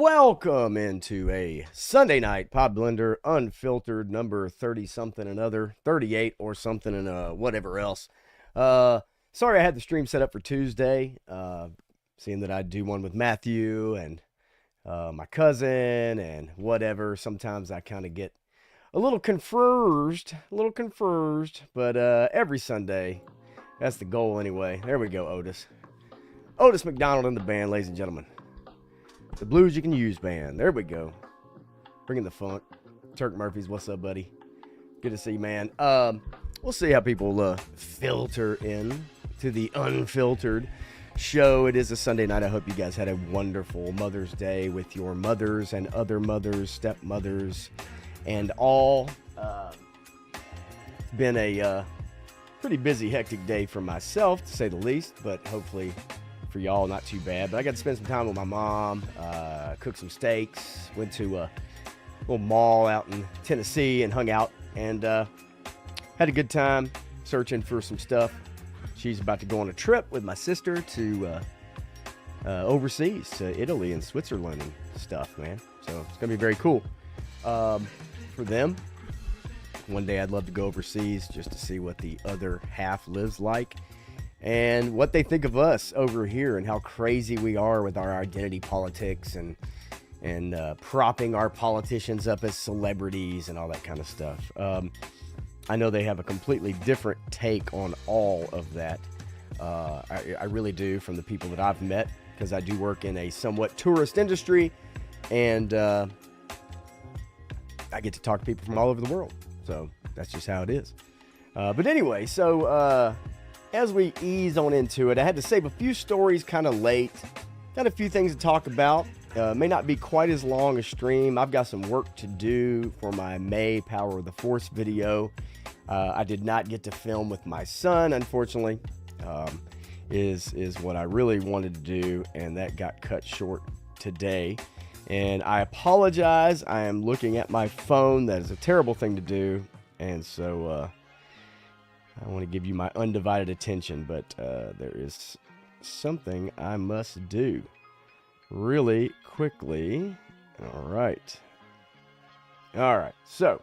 Welcome into a Sunday night Pod Blender Unfiltered number 30 something another, 38 or something and whatever else. Sorry I had the stream set up for Tuesday, seeing that I do one with Matthew and my cousin and whatever. Sometimes I kind of get a little confused, but every Sunday, that's the goal anyway. There we go, Otis. Otis McDonald in the band, ladies and gentlemen. The Blues You Can Use band. There we go. Bringing the funk. Turk Murphy's, what's up, buddy? Good to see you, man. We'll see how people filter in to the Unfiltered show. It is a Sunday night. I hope you guys had a wonderful Mother's Day with your mothers and other mothers, stepmothers, and all. It's been a pretty busy, hectic day for myself, to say the least, but hopefully for y'all, not too bad. But I got to spend some time with my mom, cook some steaks, went to a little mall out in Tennessee and hung out, and had a good time searching for some stuff. She's about to go on a trip with my sister to overseas, to Italy and Switzerland and stuff, man. So it's going to be very cool for them. One day I'd love to go overseas just to see what the other half lives like, and what they think of us over here and how crazy we are with our identity politics and propping our politicians up as celebrities and all that kind of stuff. I know they have a completely different take on all of that. I really do, from the people that I've met, because I do work in a somewhat tourist industry, and I get to talk to people from all over the world. So that's just how it is. But anyway, so as we ease on into it, I had to save a few stories kind of late. Got a few things to talk about. May not be quite as long a stream. I've got some work to do for my May Power of the Force video. I did not get to film with my son, unfortunately, is what I really wanted to do, and that got cut short today. And I apologize. I am looking at my phone. That is a terrible thing to do, and so I want to give you my undivided attention, but there is something I must do really quickly. All right. So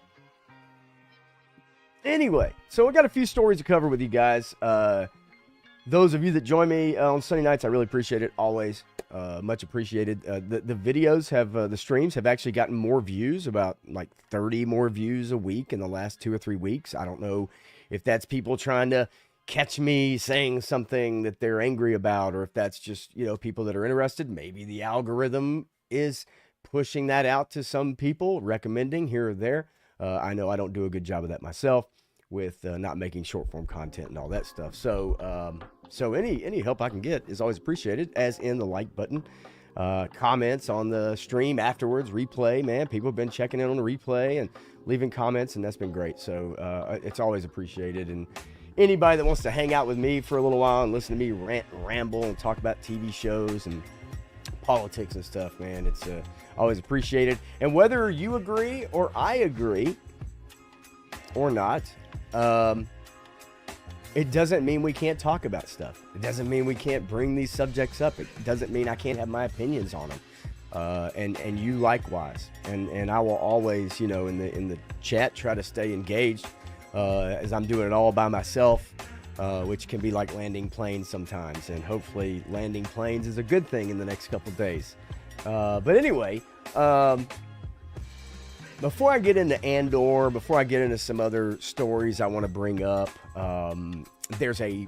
anyway, so I got a few stories to cover with you guys. Those of you that join me on Sunday nights, I really appreciate it. Always much appreciated. The videos have, the streams have actually gotten more views, about like 30 more views a week in the last 2 or 3 weeks. I don't know if that's people trying to catch me saying something that they're angry about, or if that's just, people that are interested. Maybe the algorithm is pushing that out to some people, recommending here or there. I know I don't do a good job of that myself with not making short form content and all that stuff. So any help I can get is always appreciated, as in the like button, comments on the stream afterwards, replay. Man, people have been checking in on the replay and leaving comments, and that's been great. So it's always appreciated. And anybody that wants to hang out with me for a little while and listen to me rant and ramble and talk about TV shows and politics and stuff, man, it's always appreciated. And whether you agree or I agree or not, it doesn't mean we can't talk about stuff. It doesn't mean we can't bring these subjects up. It doesn't mean I can't have my opinions on them. And you likewise. And I will always, in the chat, try to stay engaged, as I'm doing it all by myself, which can be like landing planes sometimes. And hopefully landing planes is a good thing in the next couple days. But anyway, before I get into Andor, before I get into some other stories I want to bring up, there's a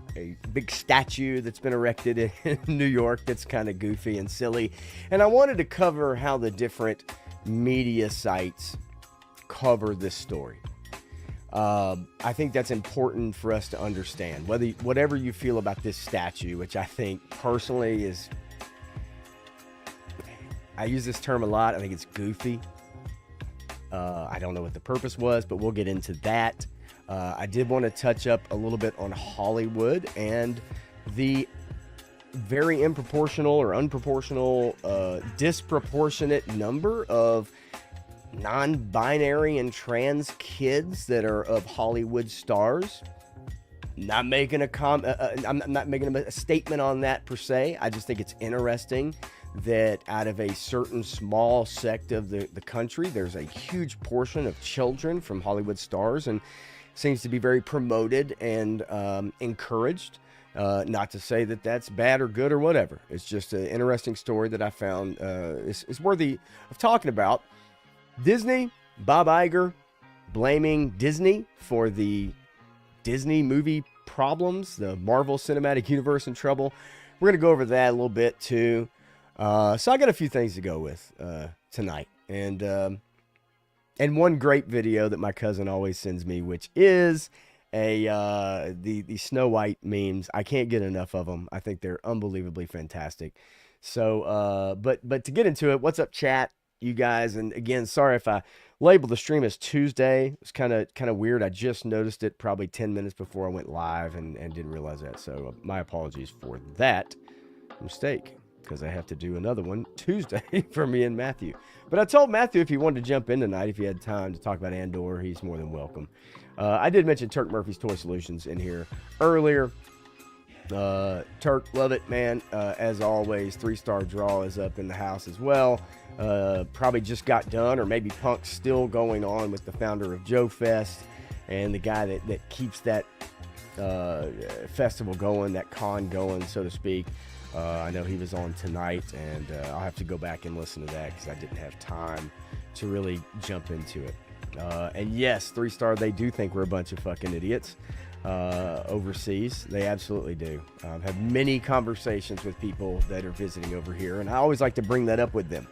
big statue that's been erected in New York that's kind of goofy and silly. And I wanted to cover how the different media sites cover this story. I think that's important for us to understand. Whatever you feel about this statue, which I think personally is, I use this term a lot, I think it's goofy. I don't know what the purpose was, but we'll get into that. I did want to touch up a little bit on Hollywood and the very improportional or unproportional, disproportionate number of non-binary and trans kids that are of Hollywood stars. Not making I'm not making a statement on that per se. I just think it's interesting that out of a certain small sect of the country, there's a huge portion of children from Hollywood stars, and seems to be very promoted and encouraged. Not to say that that's bad or good or whatever. It's just an interesting story that I found is worthy of talking about. Disney, Bob Iger blaming Disney for the Disney movie problems, the Marvel Cinematic Universe in trouble. We're going to go over that a little bit too. So I got a few things to go with tonight. And one great video that my cousin always sends me, which is the Snow White memes. I can't get enough of them. I think they're unbelievably fantastic. So, but to get into it, what's up, chat, you guys? And again, sorry if I labeled the stream as Tuesday. It's kind of weird. I just noticed it probably 10 minutes before I went live and didn't realize that. So my apologies for that mistake, because I have to do another one Tuesday for me and Matthew. But I told Matthew if he wanted to jump in tonight, if he had time to talk about Andor, he's more than welcome. I did mention Turk Murphy's Toy Solutions in here earlier. Turk, love it, man. As always, 3-star draw is up in the house as well. Probably just got done, or maybe Punk's still going on with the founder of Joe Fest and the guy that keeps that festival going, that con going, so to speak. I know he was on tonight, and I'll have to go back and listen to that because I didn't have time to really jump into it. And yes, 3-star, they do think we're a bunch of fucking idiots overseas. They absolutely do. I've had many conversations with people that are visiting over here, and I always like to bring that up with them,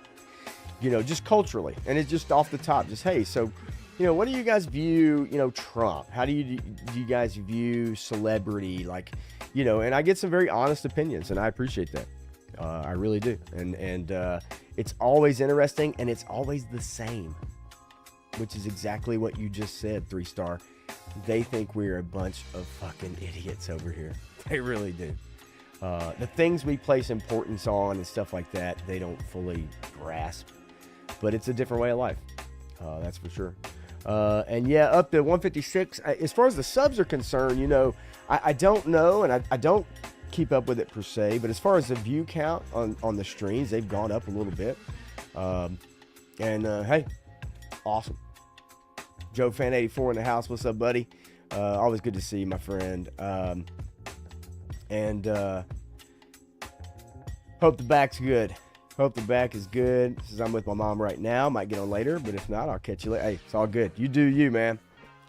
you know, just culturally. And it's just off the top, just, hey, so, you know, what do you guys view, you know, Trump? How do you guys view celebrity? Like, you know, and I get some very honest opinions, and I appreciate that. I really do. And it's always interesting, and it's always the same, which is exactly what you just said, 3-star. They think we're a bunch of fucking idiots over here. They really do. The things we place importance on and stuff like that, they don't fully grasp. But it's a different way of life. That's for sure. And yeah, up to 156. As far as the subs are concerned, you know, I don't know, and I don't keep up with it per se. But as far as the view count on the streams, they've gone up a little bit. Hey, awesome. Joe Fan 84 in the house. What's up, buddy? Always good to see you, my friend. Hope the back's good. Hope the back is good. Since I'm with my mom right now, might get on later, but if not, I'll catch you later. Hey, it's all good. You do you, man.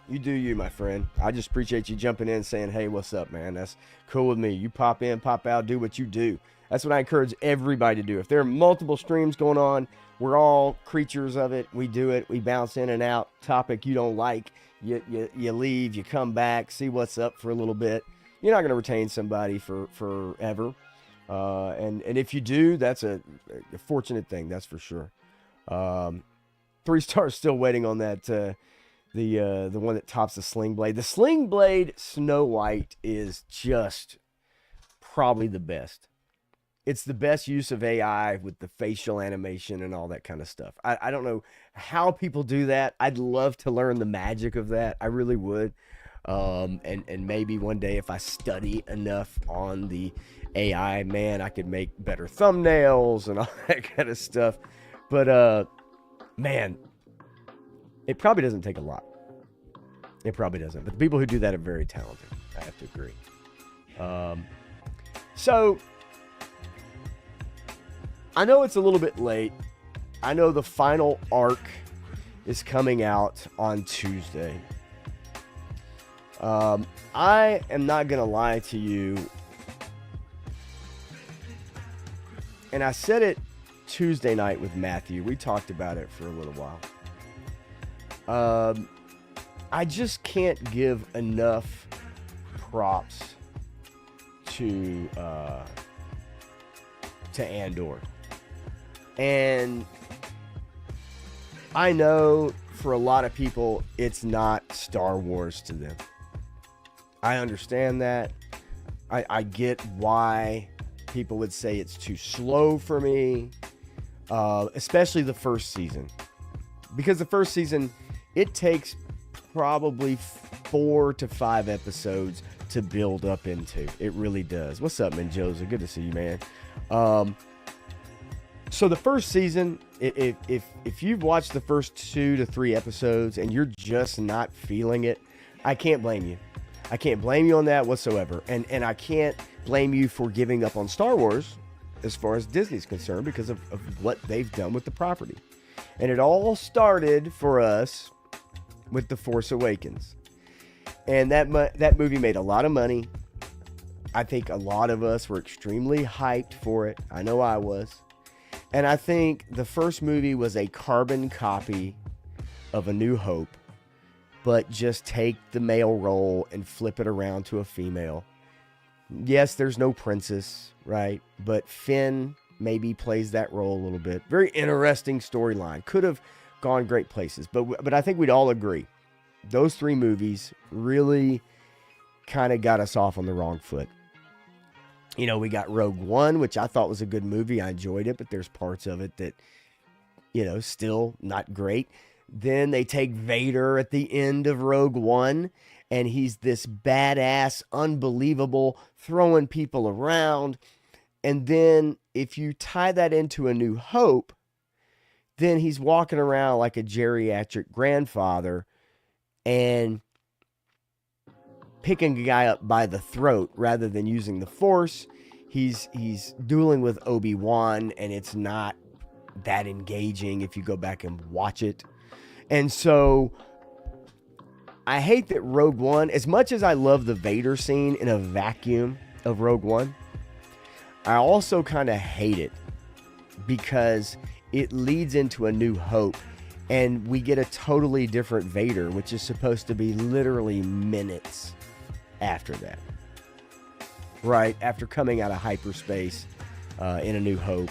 You do you, my friend. I just appreciate you jumping in and saying, hey, what's up, man? That's cool with me. You pop in, pop out, do what you do. That's what I encourage everybody to do. If there are multiple streams going on, we're all creatures of it. We do it. We bounce in and out. Topic you don't like, you leave, you come back, see what's up for a little bit. You're not going to retain somebody forever. And if you do, that's a fortunate thing. That's for sure. 3-star still waiting on that. The one that tops the Sling Blade. The Sling Blade Snow White is just probably the best. It's the best use of AI with the facial animation and all that kind of stuff. I don't know how people do that. I'd love to learn the magic of that. I really would. And maybe one day if I study enough on the AI, man, I could make better thumbnails and all that kind of stuff. But, man, it probably doesn't take a lot. It probably doesn't. But the people who do that are very talented. I have to agree. So I know it's a little bit late. I know the final arc is coming out on Tuesday. I am not going to lie to you. And I said it Tuesday night with Matthew. We talked about it for a little while. I just can't give enough props to Andor. And I know for a lot of people, it's not Star Wars to them. I understand that. I get why people would say it's too slow for me, especially the first season. Because the first season, it takes probably 4 to 5 episodes to build up into. It really does. What's up, Menjoza? Good to see you, man. So the first season, if you've watched the first 2 to 3 episodes and you're just not feeling it, I can't blame you. I can't blame you on that whatsoever. And I can't blame you for giving up on Star Wars as far as Disney's concerned because of what they've done with the property. And it all started for us with The Force Awakens. And that movie made a lot of money. I think a lot of us were extremely hyped for it. I know I was. And I think the first movie was a carbon copy of A New Hope, but just take the male role and flip it around to a female. Yes, there's no princess, right? But Finn maybe plays that role a little bit. Very interesting storyline. Could have gone great places. But I think we'd all agree. Those 3 movies really kind of got us off on the wrong foot. You know, we got Rogue One, which I thought was a good movie. I enjoyed it, but there's parts of it that, you know, still not great. Then they take Vader at the end of Rogue One, and he's this badass, unbelievable, throwing people around. And then if you tie that into A New Hope, then he's walking around like a geriatric grandfather and picking a guy up by the throat rather than using the Force. He's dueling with Obi-Wan, and it's not that engaging if you go back and watch it. And so I hate that Rogue One, as much as I love the Vader scene in a vacuum of Rogue One, I also kind of hate it because it leads into A New Hope, and we get a totally different Vader, which is supposed to be literally minutes after that, right? After coming out of hyperspace in A New Hope,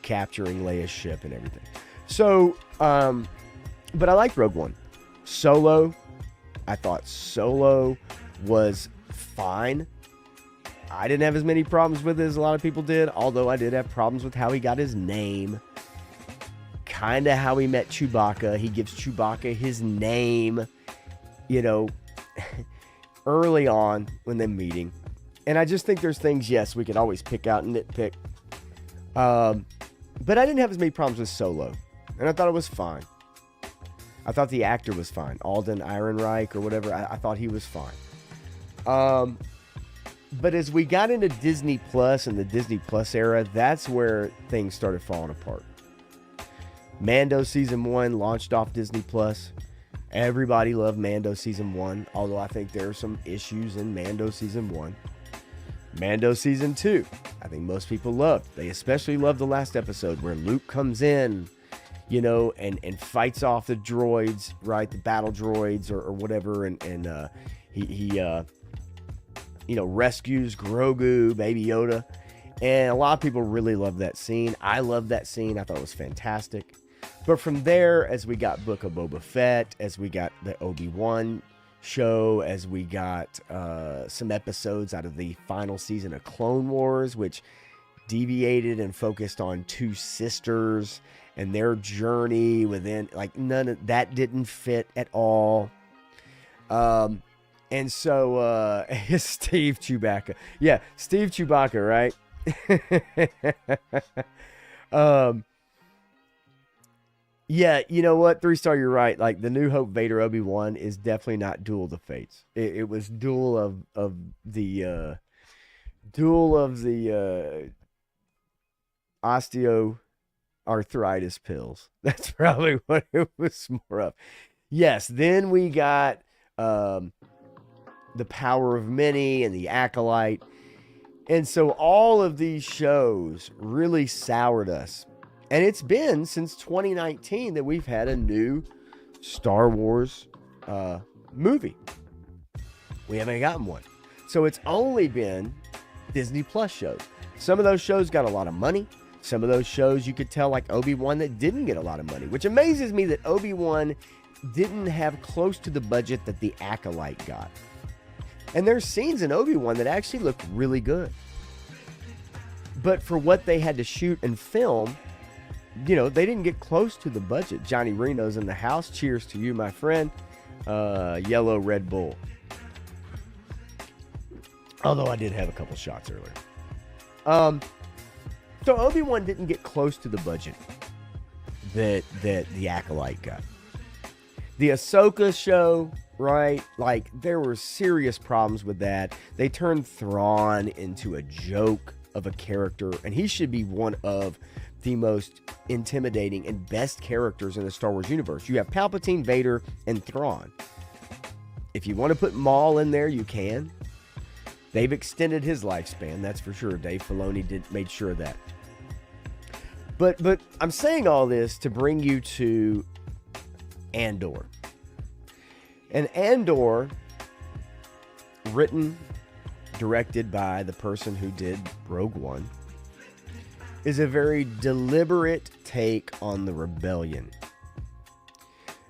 capturing Leia's ship and everything. So, but I liked Rogue One. Solo, I thought Solo was fine. I didn't have as many problems with it as a lot of people did, although I did have problems with how he got his name. Kind of how he met Chewbacca. He gives Chewbacca his name, you know, early on when they're meeting. And I just think there's things, yes, we could always pick out and nitpick. But I didn't have as many problems with Solo. And I thought it was fine. I thought the actor was fine. Alden Ehrenreich or whatever. I thought he was fine. But as we got into Disney Plus and the Disney Plus era, that's where things started falling apart. Mando Season 1 launched off Disney Plus. Everybody loved Mando Season 1, although I think there are some issues in Mando Season 1. Mando Season 2, I think most people loved. They especially loved the last episode where Luke comes in, you know, and fights off the droids, right? The battle droids or whatever. And he you know, rescues Grogu, Baby Yoda. And a lot of people really loved that scene. I loved that scene. I thought it was fantastic. But from there, as we got Book of Boba Fett, as we got the Obi-Wan show, as we got some episodes out of the final season of Clone Wars, which deviated and focused on 2 sisters and their journey within, like, none of that didn't fit at all. And so, Steve Chewbacca. Yeah, Steve Chewbacca, right? Yeah, you know what? 3-star, you're right. Like, the New Hope Vader Obi-Wan is definitely not Duel of the Fates. It was Duel of the osteoarthritis pills. That's probably what it was more of. Yes, then we got The Power of Many and The Acolyte. And so all of these shows really soured us. And it's been since 2019 that we've had a new Star Wars movie. We haven't gotten one. So it's only been Disney Plus shows. Some of those shows got a lot of money. Some of those shows you could tell, like Obi-Wan, that didn't get a lot of money, which amazes me that Obi-Wan didn't have close to the budget that The Acolyte got. And there's scenes in Obi-Wan that actually look really good. But for what they had to shoot and film, you know, they didn't get close to the budget. Johnny Reno's in the house. Cheers to you, my friend. Yellow Red Bull. Although I did have a couple shots earlier. So Obi-Wan didn't get close to the budget that the Acolyte got. The Ahsoka show, right? Like, there were serious problems with that. They turned Thrawn into a joke of a character, and he should be one of the most intimidating and best characters in the Star Wars universe. You have Palpatine, Vader, and Thrawn. If you want to put Maul in there, you can. They've extended his lifespan, that's for sure. Dave Filoni made sure of that. But I'm saying all this to bring you to Andor. And Andor, written, directed by the person who did Rogue One, is a very deliberate take on the rebellion.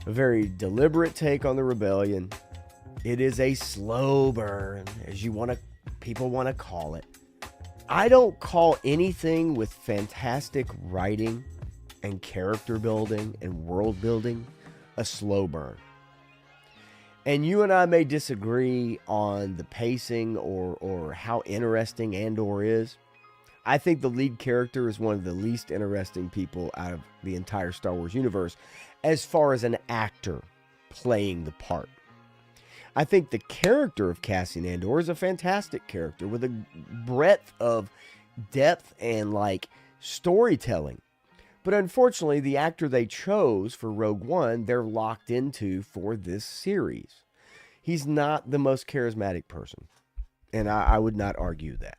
A very deliberate take on the rebellion. It is a slow burn, as people want to call it. I don't call anything with fantastic writing and character building and world building a slow burn. And you and I may disagree on the pacing or how interesting Andor is. I think the lead character is one of the least interesting people out of the entire Star Wars universe as far as an actor playing the part. I think the character of Cassian Andor is a fantastic character with a breadth of depth and like storytelling. But unfortunately, the actor they chose for Rogue One, they're locked into for this series. He's not the most charismatic person. And I would not argue that.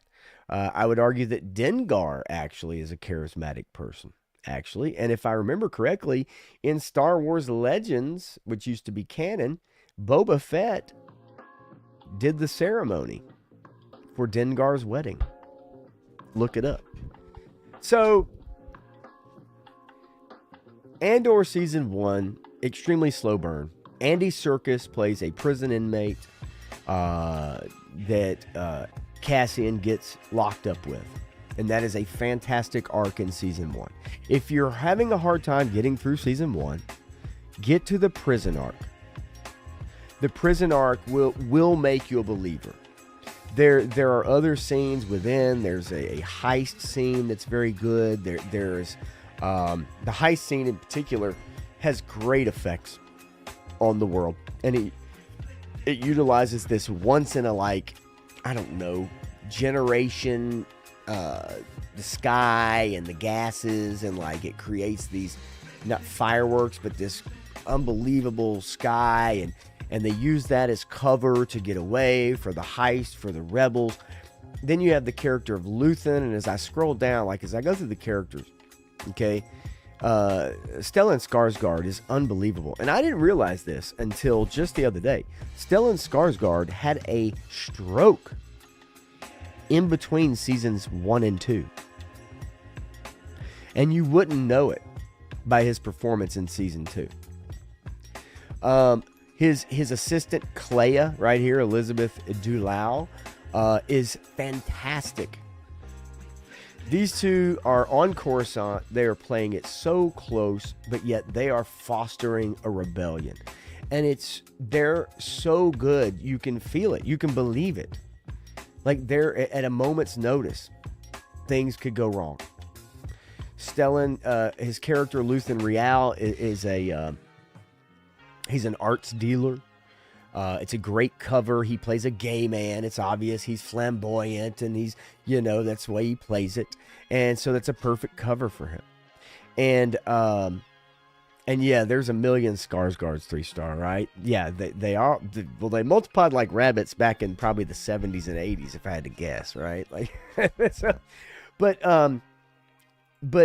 I would argue that Dengar actually is a charismatic person, actually. And if I remember correctly, in Star Wars Legends, which used to be canon, Boba Fett did the ceremony for Dengar's wedding. Look it up. So, Andor Season 1, extremely slow burn. Andy Serkis plays a prison inmate that Cassian gets locked up with. And that is a fantastic arc in Season 1. If you're having a hard time getting through Season 1, get to the prison arc. The prison arc will make you a believer. There are other scenes within. There's a heist scene that's very good. There's the heist scene in particular has great effects on the world, and it utilizes this once in a generation, the sky and the gases, and like it creates these not fireworks but this unbelievable sky, and they use that as cover to get away for the heist for the rebels. Then you have the character of Luthen, and as I scroll down, like as I go through the characters, okay, Stellan Skarsgård is unbelievable. And I didn't realize this until just the other day. Stellan Skarsgård had a stroke in between seasons 1 and 2. And you wouldn't know it by his performance in season 2. His assistant Clea, right here, Elizabeth Dulau, is fantastic. These two are on Coruscant. They are playing it so close, but yet they are fostering a rebellion. And they're so good, you can feel it. You can believe it. Like they're at a moment's notice, things could go wrong. Stellan, his character Luthen Rial is he's an arts dealer. It's a great cover. He plays a gay man. It's obvious he's flamboyant, and he's, that's the way he plays it. And so that's a perfect cover for him. And yeah, there's a million Skarsgårds 3-star, right? Yeah, they are. Well, they multiplied like rabbits back in probably the 70s and 80s, if I had to guess, right? Like, so, but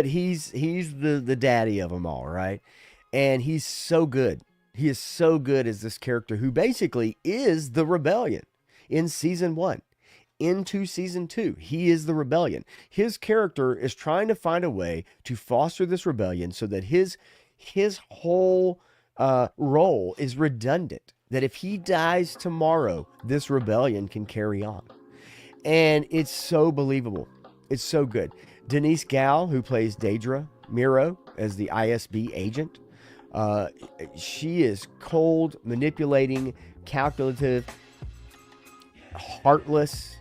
he's the daddy of them all, right? And he's so good. He is so good as this character who basically is the rebellion in season 1. Into season 2, he is the rebellion. His character is trying to find a way to foster this rebellion so that his whole role is redundant. That if he dies tomorrow, this rebellion can carry on. And it's so believable. It's so good. Denise Gal, who plays Daedra Miro as the ISB agent, she is cold, manipulating, calculative, heartless,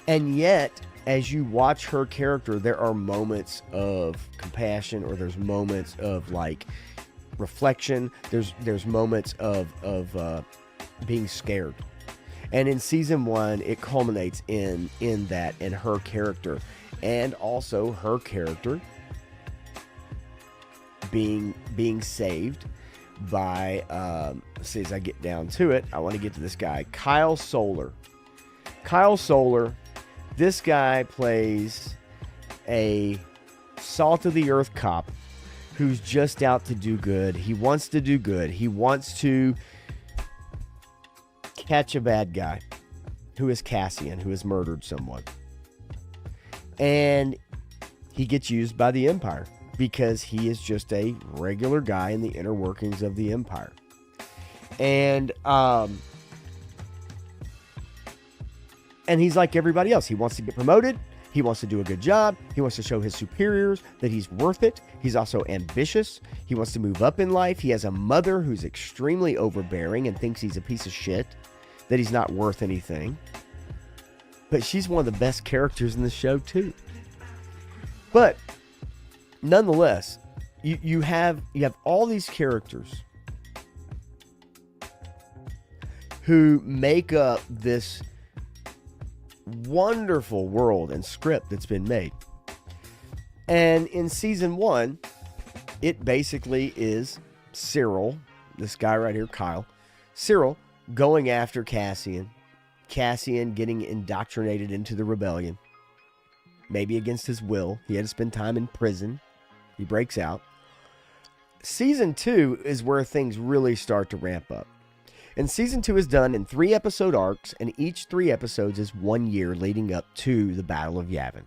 and yet as you watch her character, there are moments of compassion, or there's moments of like reflection. There's moments of being scared. And in season 1, it culminates in that, in her character, and also her character being saved by let's see, as I get down to it, I want to get to this guy, Kyle Soller. This guy plays a salt of the earth cop who's just out to do good. He wants to do good. He wants to catch a bad guy who is Cassian, who has murdered someone. And he gets used by the Empire because he is just a regular guy in the inner workings of the Empire. And he's like everybody else. He wants to get promoted. He wants to do a good job. He wants to show his superiors that he's worth it. He's also ambitious. He wants to move up in life. He has a mother who's extremely overbearing and thinks he's a piece of shit, that he's not worth anything. But she's one of the best characters in the show too. But nonetheless, you have all these characters who make up this wonderful world and script that's been made. And in season 1, it basically is Cyril, this guy right here, Kyle, Cyril going after Cassian getting indoctrinated into the rebellion, maybe against his will. He had to spend time in prison. He breaks out. Season 2 is where things really start to ramp up. And season 2 is done in 3 episode arcs, and each 3 episodes is 1 year leading up to the Battle of Yavin.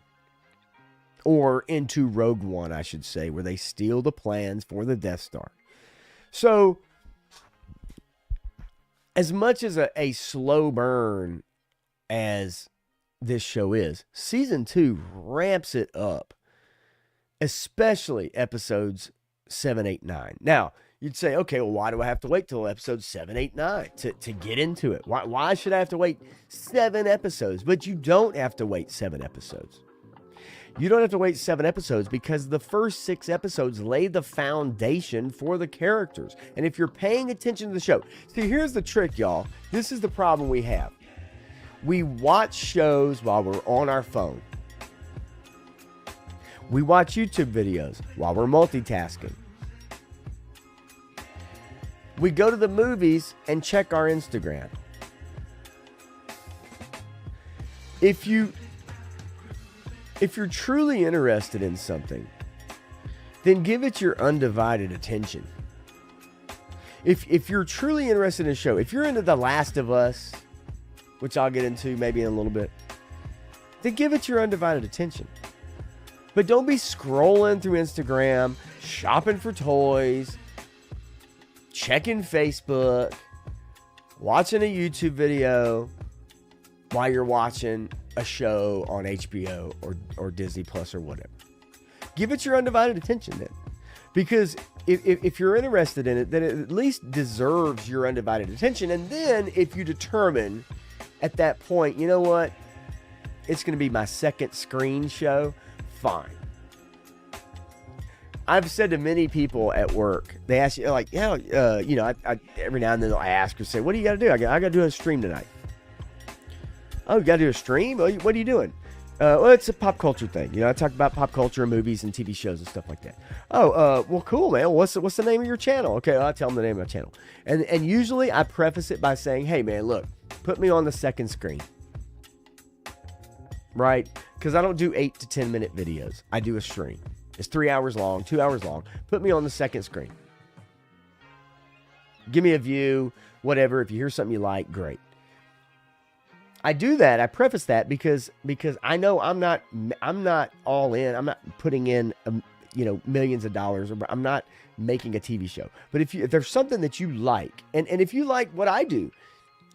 Or into Rogue One, I should say, where they steal the plans for the Death Star. So, as much as a slow burn as this show is, season 2 ramps it up. Especially episodes 7, 8, 9. Now, you'd say, okay, well, why do I have to wait till episode 7, 8, 9 to get into it? Why should I have to wait 7 episodes? But you don't have to wait 7 episodes. You don't have to wait 7 episodes because the first 6 episodes lay the foundation for the characters. And if you're paying attention to the show, see, here's the trick, y'all. This is the problem we have. We watch shows while we're on our phone. We watch YouTube videos while we're multitasking. We go to the movies and check our Instagram. If you're truly interested in something, then give it your undivided attention. If you're truly interested in a show, if you're into The Last of Us, which I'll get into maybe in a little bit, then give it your undivided attention. But don't be scrolling through Instagram, shopping for toys, checking Facebook, watching a YouTube video while you're watching a show on HBO or Disney Plus or whatever. Give it your undivided attention then. Because if you're interested in it, then it at least deserves your undivided attention. And then if you determine at that point, you know what, it's going to be my second screen show, fine. I've said to many people at work, they ask you, like, I every now and then they'll ask or say, what do you got to do? I got to do a stream tonight. Oh, you got to do a stream? What are you doing? Well, it's a pop culture thing. I talk about pop culture and movies and TV shows and stuff like that. Oh, well, cool, man. What's the name of your channel? Okay, I'll tell them the name of my channel. And usually I preface it by saying, hey, man, look, put me on the second screen. Right? Because I don't do 8 to 10 minute videos. I do a stream. It's 3 hours long, 2 hours long. Put me on the second screen. Give me a view, whatever. If you hear something you like, great. I do that. I preface that because I know I'm not all in. I'm not putting in millions of dollars. I'm not making a TV show. But if there's something that you like, and if you like what I do,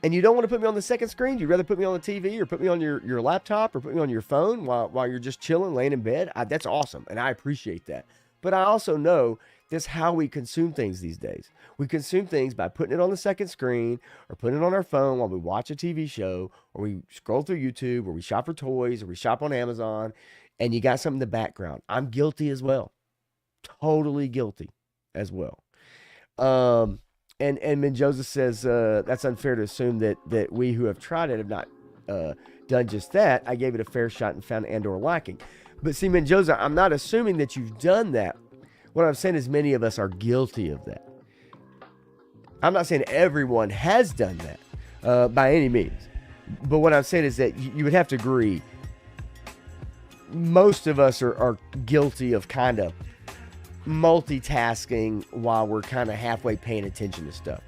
and you don't want to put me on the second screen, you'd rather put me on the TV or put me on your laptop or put me on your phone while you're just chilling, laying in bed, that's awesome. And I appreciate that. But I also know That's how we consume things these days. We consume things by putting it on the second screen or putting it on our phone while we watch a TV show or we scroll through YouTube or we shop for toys or we shop on Amazon and you got something in the background. I'm guilty as well. Totally guilty as well. And Menjoza says that's unfair to assume that we who have tried it have not done just that. I gave it a fair shot and found Andor lacking. But see, Menjoza, I'm not assuming that you've done that. What I'm saying is many of us are guilty of that. I'm not saying everyone has done that by any means. But what I'm saying is that you would have to agree most of us are guilty of kind of multitasking while we're kind of halfway paying attention to stuff.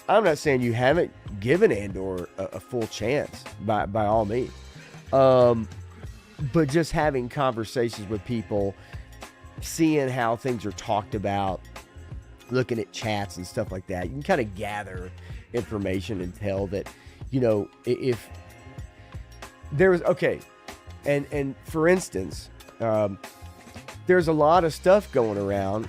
I'm not saying you haven't given Andor a full chance by all means. But just having conversations with people, seeing how things are talked about, looking at chats and stuff like that, you can kind of gather information and tell that, you know, if there's, okay, and for instance, there's a lot of stuff going around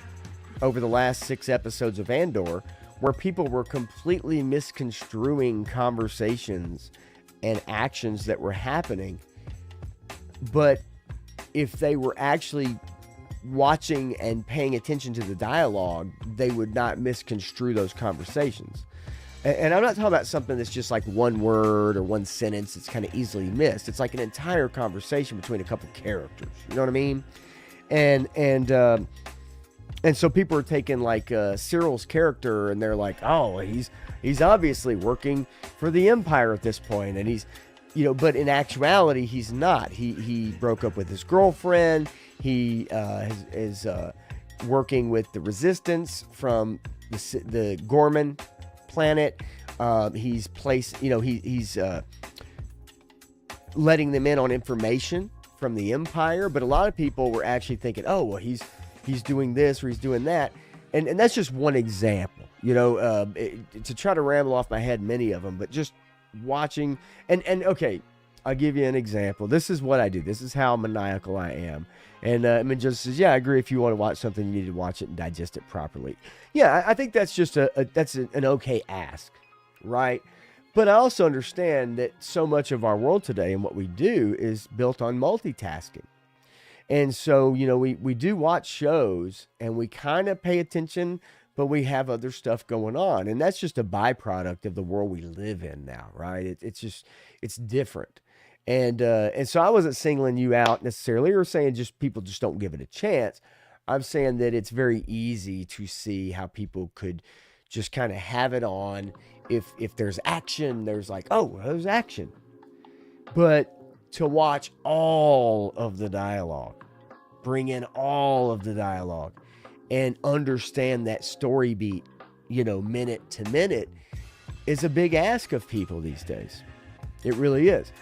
over the last 6 episodes of Andor where people were completely misconstruing conversations and actions that were happening. But if they were actually watching and paying attention to the dialogue, they would not misconstrue those conversations. And I'm not talking about something that's just like one word or one sentence that's kind of easily missed. It's like an entire conversation between a couple characters. You know what I mean? And so people are taking like Cyril's character and they're like, oh, he's obviously working for the Empire at this point, and he's, you know, but in actuality he's not. He broke up with his girlfriend. He is working with the Resistance from the Gorman planet. He's placed, you know, he's letting them in on information from the Empire, but a lot of people were actually thinking, oh, well, he's doing this or he's doing that, and that's just one example, you know, to try to ramble off my head many of them, but just watching, and okay, I'll give you an example. This is what I do. This is how maniacal I am. And I mean, just says, yeah, I agree. If you want to watch something, you need to watch it and digest it properly. Yeah, I think that's just that's an okay ask, right? But I also understand that so much of our world today and what we do is built on multitasking. And so, you know, we do watch shows and we kind of pay attention, but we have other stuff going on. And that's just a byproduct of the world we live in now, right? It's different. And so I wasn't singling you out necessarily or saying just people just don't give it a chance. I'm saying that it's very easy to see how people could just kind of have it on. If there's action, there's like, oh, there's action. But to watch all of the dialogue, bring in all of the dialogue, and understand that story beat, you know, minute to minute, is a big ask of people these days. It really is.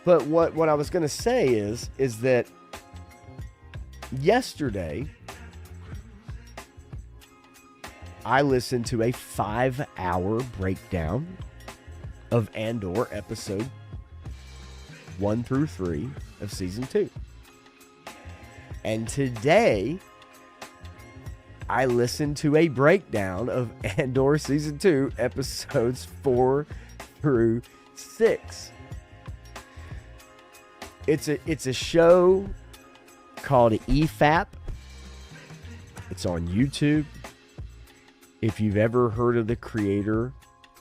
But what I was going to say is that yesterday I listened to a 5-hour breakdown of Andor episode 1 through 3 of season 2. And today I listened to a breakdown of Andor season 2 episodes 4 through 6. It's a show called EFAP. It's on YouTube. If you've ever heard of the creator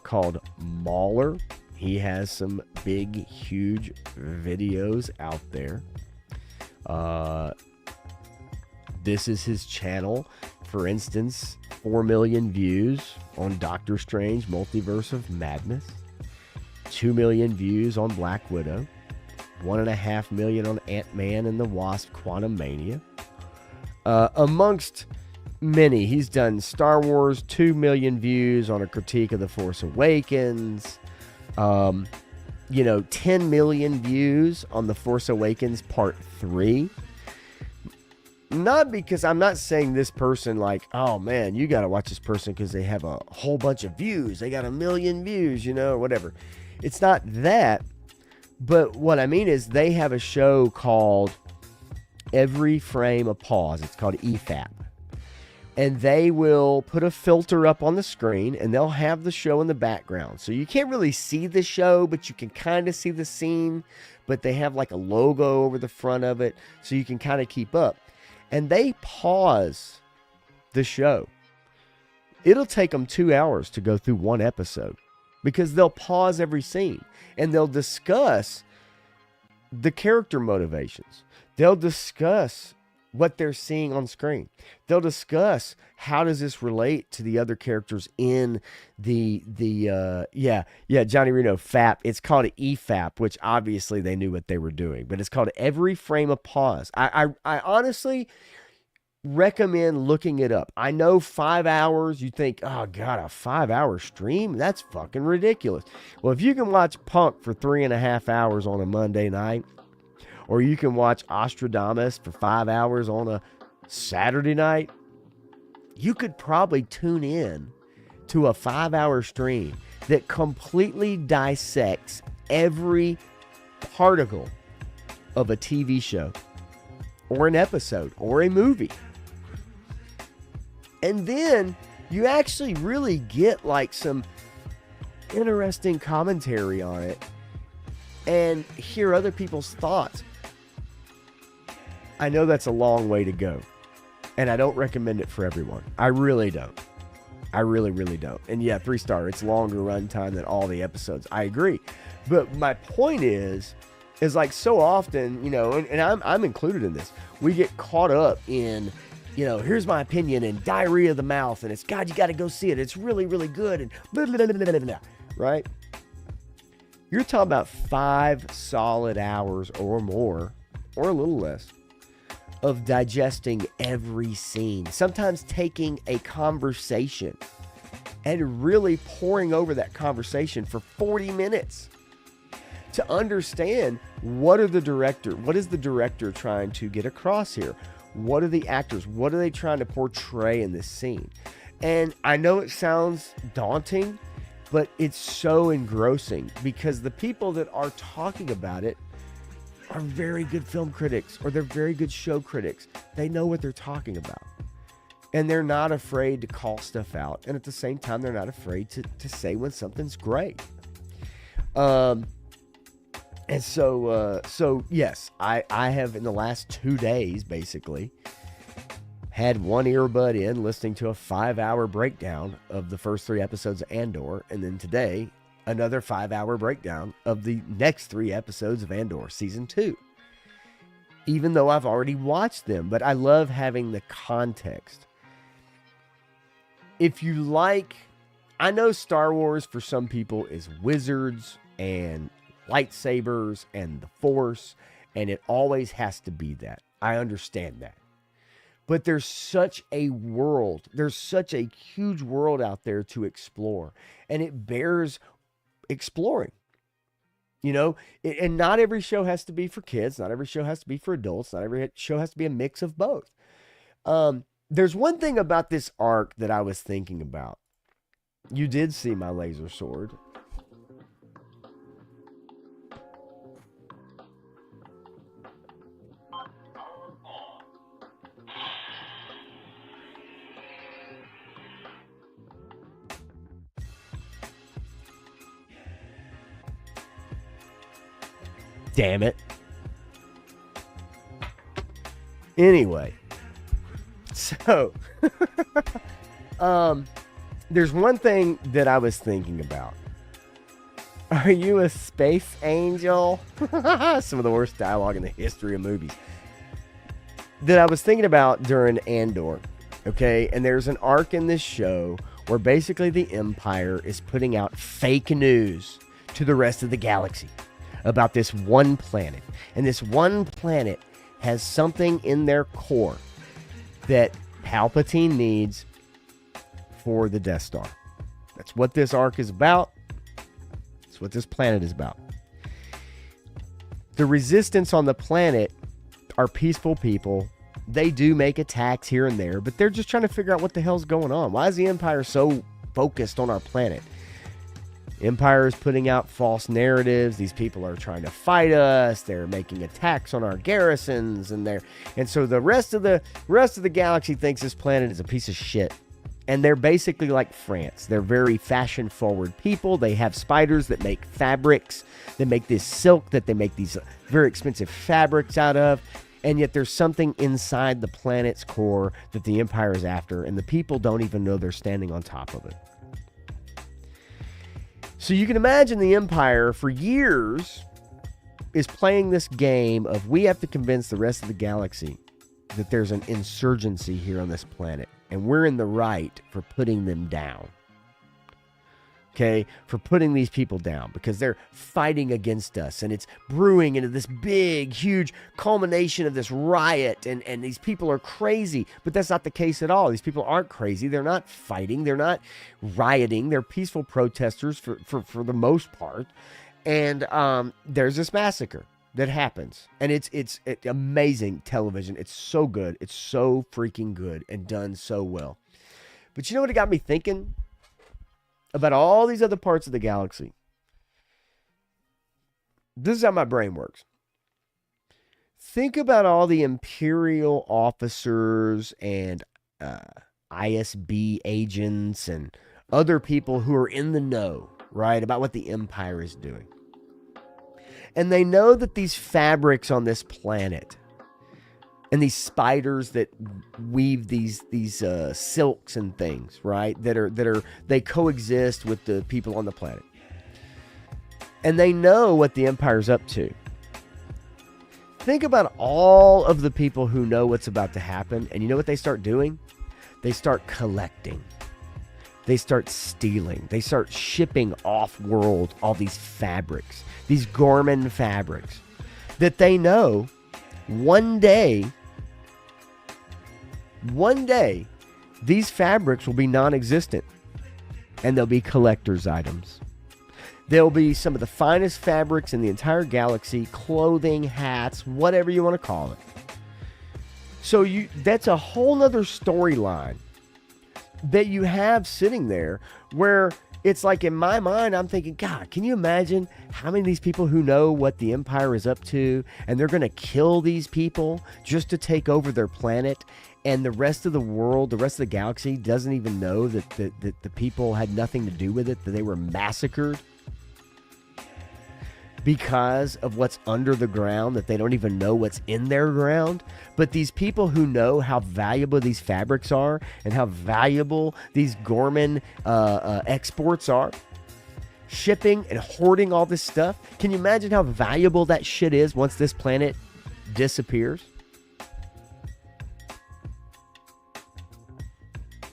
called Mauler, he has some big, huge videos out there. This is his channel. For instance, 4 million views on Doctor Strange Multiverse of Madness, 2 million views on Black Widow, 1.5 million on Ant-Man and the Wasp Quantumania. Amongst many, he's done Star Wars, 2 million views on a critique of The Force Awakens. 10 million views on The Force Awakens Part 3. Not because I'm not saying this person like, oh man, you got to watch this person because they have a whole bunch of views. They got 1 million views, or whatever. It's not that. But what I mean is they have a show called Every Frame a Pause. It's called EFAP. and they will put a filter up on the screen, and they'll have the show in the background. So you can't really see the show, but you can kind of see the scene, but they have like a logo over the front of it, so you can kind of keep up. And they pause the show. It'll take them 2 hours to go through one episode because they'll pause every scene and they'll discuss the character motivations. They'll discuss what they're seeing on screen. They'll discuss how does this relate to the other characters in the Johnny Reno, FAP. It's called an EFAP, which obviously they knew what they were doing, but it's called every frame of pause. I honestly recommend looking it up. I know 5 hours, you think, oh God, a 5-hour stream? That's fucking ridiculous. Well, if you can watch Punk for 3.5 hours on a Monday night, or you can watch Ostradamus for 5 hours on a Saturday night, you could probably tune in to a 5-hour stream that completely dissects every particle of a TV show or an episode or a movie. And then you actually really get like some interesting commentary on it and hear other people's thoughts. I know that's a long way to go, and I don't recommend it for everyone. I really don't. I really, really don't. And yeah, 3-star, it's longer runtime than all the episodes. I agree. But my point is like so often, you know, and I'm included in this, we get caught up in, you know, here's my opinion and diarrhea of the mouth, and it's, God, you got to go see it. It's really, really good, and blah, blah, blah, blah, blah, right? You're talking about 5 solid hours or more, or a little less, of digesting every scene, sometimes taking a conversation and really poring over that conversation for 40 minutes to understand what is the director trying to get across here? What are the actors? What are they trying to portray in this scene? And I know it sounds daunting, but it's so engrossing because the people that are talking about it are very good film critics, or they're very good show critics. They know what they're talking about. And they're not afraid to call stuff out. And at the same time, they're not afraid to say when something's great. And so yes, I have in the last 2 days, basically, had one earbud in listening to a 5-hour breakdown of the first 3 episodes of Andor. And then today, another 5-hour breakdown of the next 3 episodes of Andor season 2. Even though I've already watched them, but I love having the context. If you like, I know Star Wars for some people is wizards and lightsabers and the Force, and it always has to be that. I understand that. But there's such a world, there's such a huge world out there to explore, and it bears exploring, you know, and not every show has to be for kids. Not every show has to be for adults. Not every show has to be a mix of both. There's one thing about this arc that I was thinking about. You did see my laser sword. Damn it. Anyway, so there's one thing that I was thinking about. Are you a space angel? Some of the worst dialogue in the history of movies. That I was thinking about during Andor. Okay, and there's an arc in this show where basically the Empire is putting out fake news to the rest of the galaxy about this one planet. And this one planet has something in their core that Palpatine needs for the Death Star. That's what this arc is about. That's what this planet is about. The resistance on the planet are peaceful people. They do make attacks here and there, but they're just trying to figure out what the hell's going on. Why is the Empire so focused on our planet? Empire is putting out false narratives. These people are trying to fight us. They're making attacks on our garrisons, and so the rest of the galaxy thinks this planet is a piece of shit. And they're basically like France. They're very fashion-forward people. They have spiders that make fabrics. They make this silk that they make these very expensive fabrics out of. And yet there's something inside the planet's core that the Empire is after, and the people don't even know they're standing on top of it. So you can imagine the Empire for years is playing this game of, we have to convince the rest of the galaxy that there's an insurgency here on this planet, and we're in the right for putting them down. Okay, for putting these people down because they're fighting against us, and it's brewing into this big, huge culmination of this riot, and these people are crazy. But that's not the case at all. These people aren't crazy. They're not fighting. They're not rioting. They're peaceful protesters for the most part. And there's this massacre that happens, and it's amazing television. It's so good. It's so freaking good and done so well. But you know what it got me thinking? About all these other parts of the galaxy. This is how my brain works. Think about all the Imperial officers and ISB agents and other people who are in the know, right, about what the Empire is doing. And they know that these fabrics on this planet and these spiders that weave these silks and things, right? They coexist with the people on the planet. And they know what the Empire's up to. Think about all of the people who know what's about to happen, and you know what they start doing? They start collecting. They start stealing. They start shipping off-world all these fabrics, these Gorman fabrics, that they know one day, these fabrics will be non-existent, and they'll be collector's items. They'll be some of the finest fabrics in the entire galaxy, clothing, hats, whatever you want to call it. So that's a whole nother storyline that you have sitting there where it's like, in my mind, I'm thinking, God, can you imagine how many of these people who know what the Empire is up to, and they're going to kill these people just to take over their planet, and the rest of the world, the rest of the galaxy doesn't even know that the people had nothing to do with it, that they were massacred because of what's under the ground, that they don't even know what's in their ground. But these people who know how valuable these fabrics are and how valuable these Gorman exports are, shipping and hoarding all this stuff. Can you imagine how valuable that shit is once this planet disappears?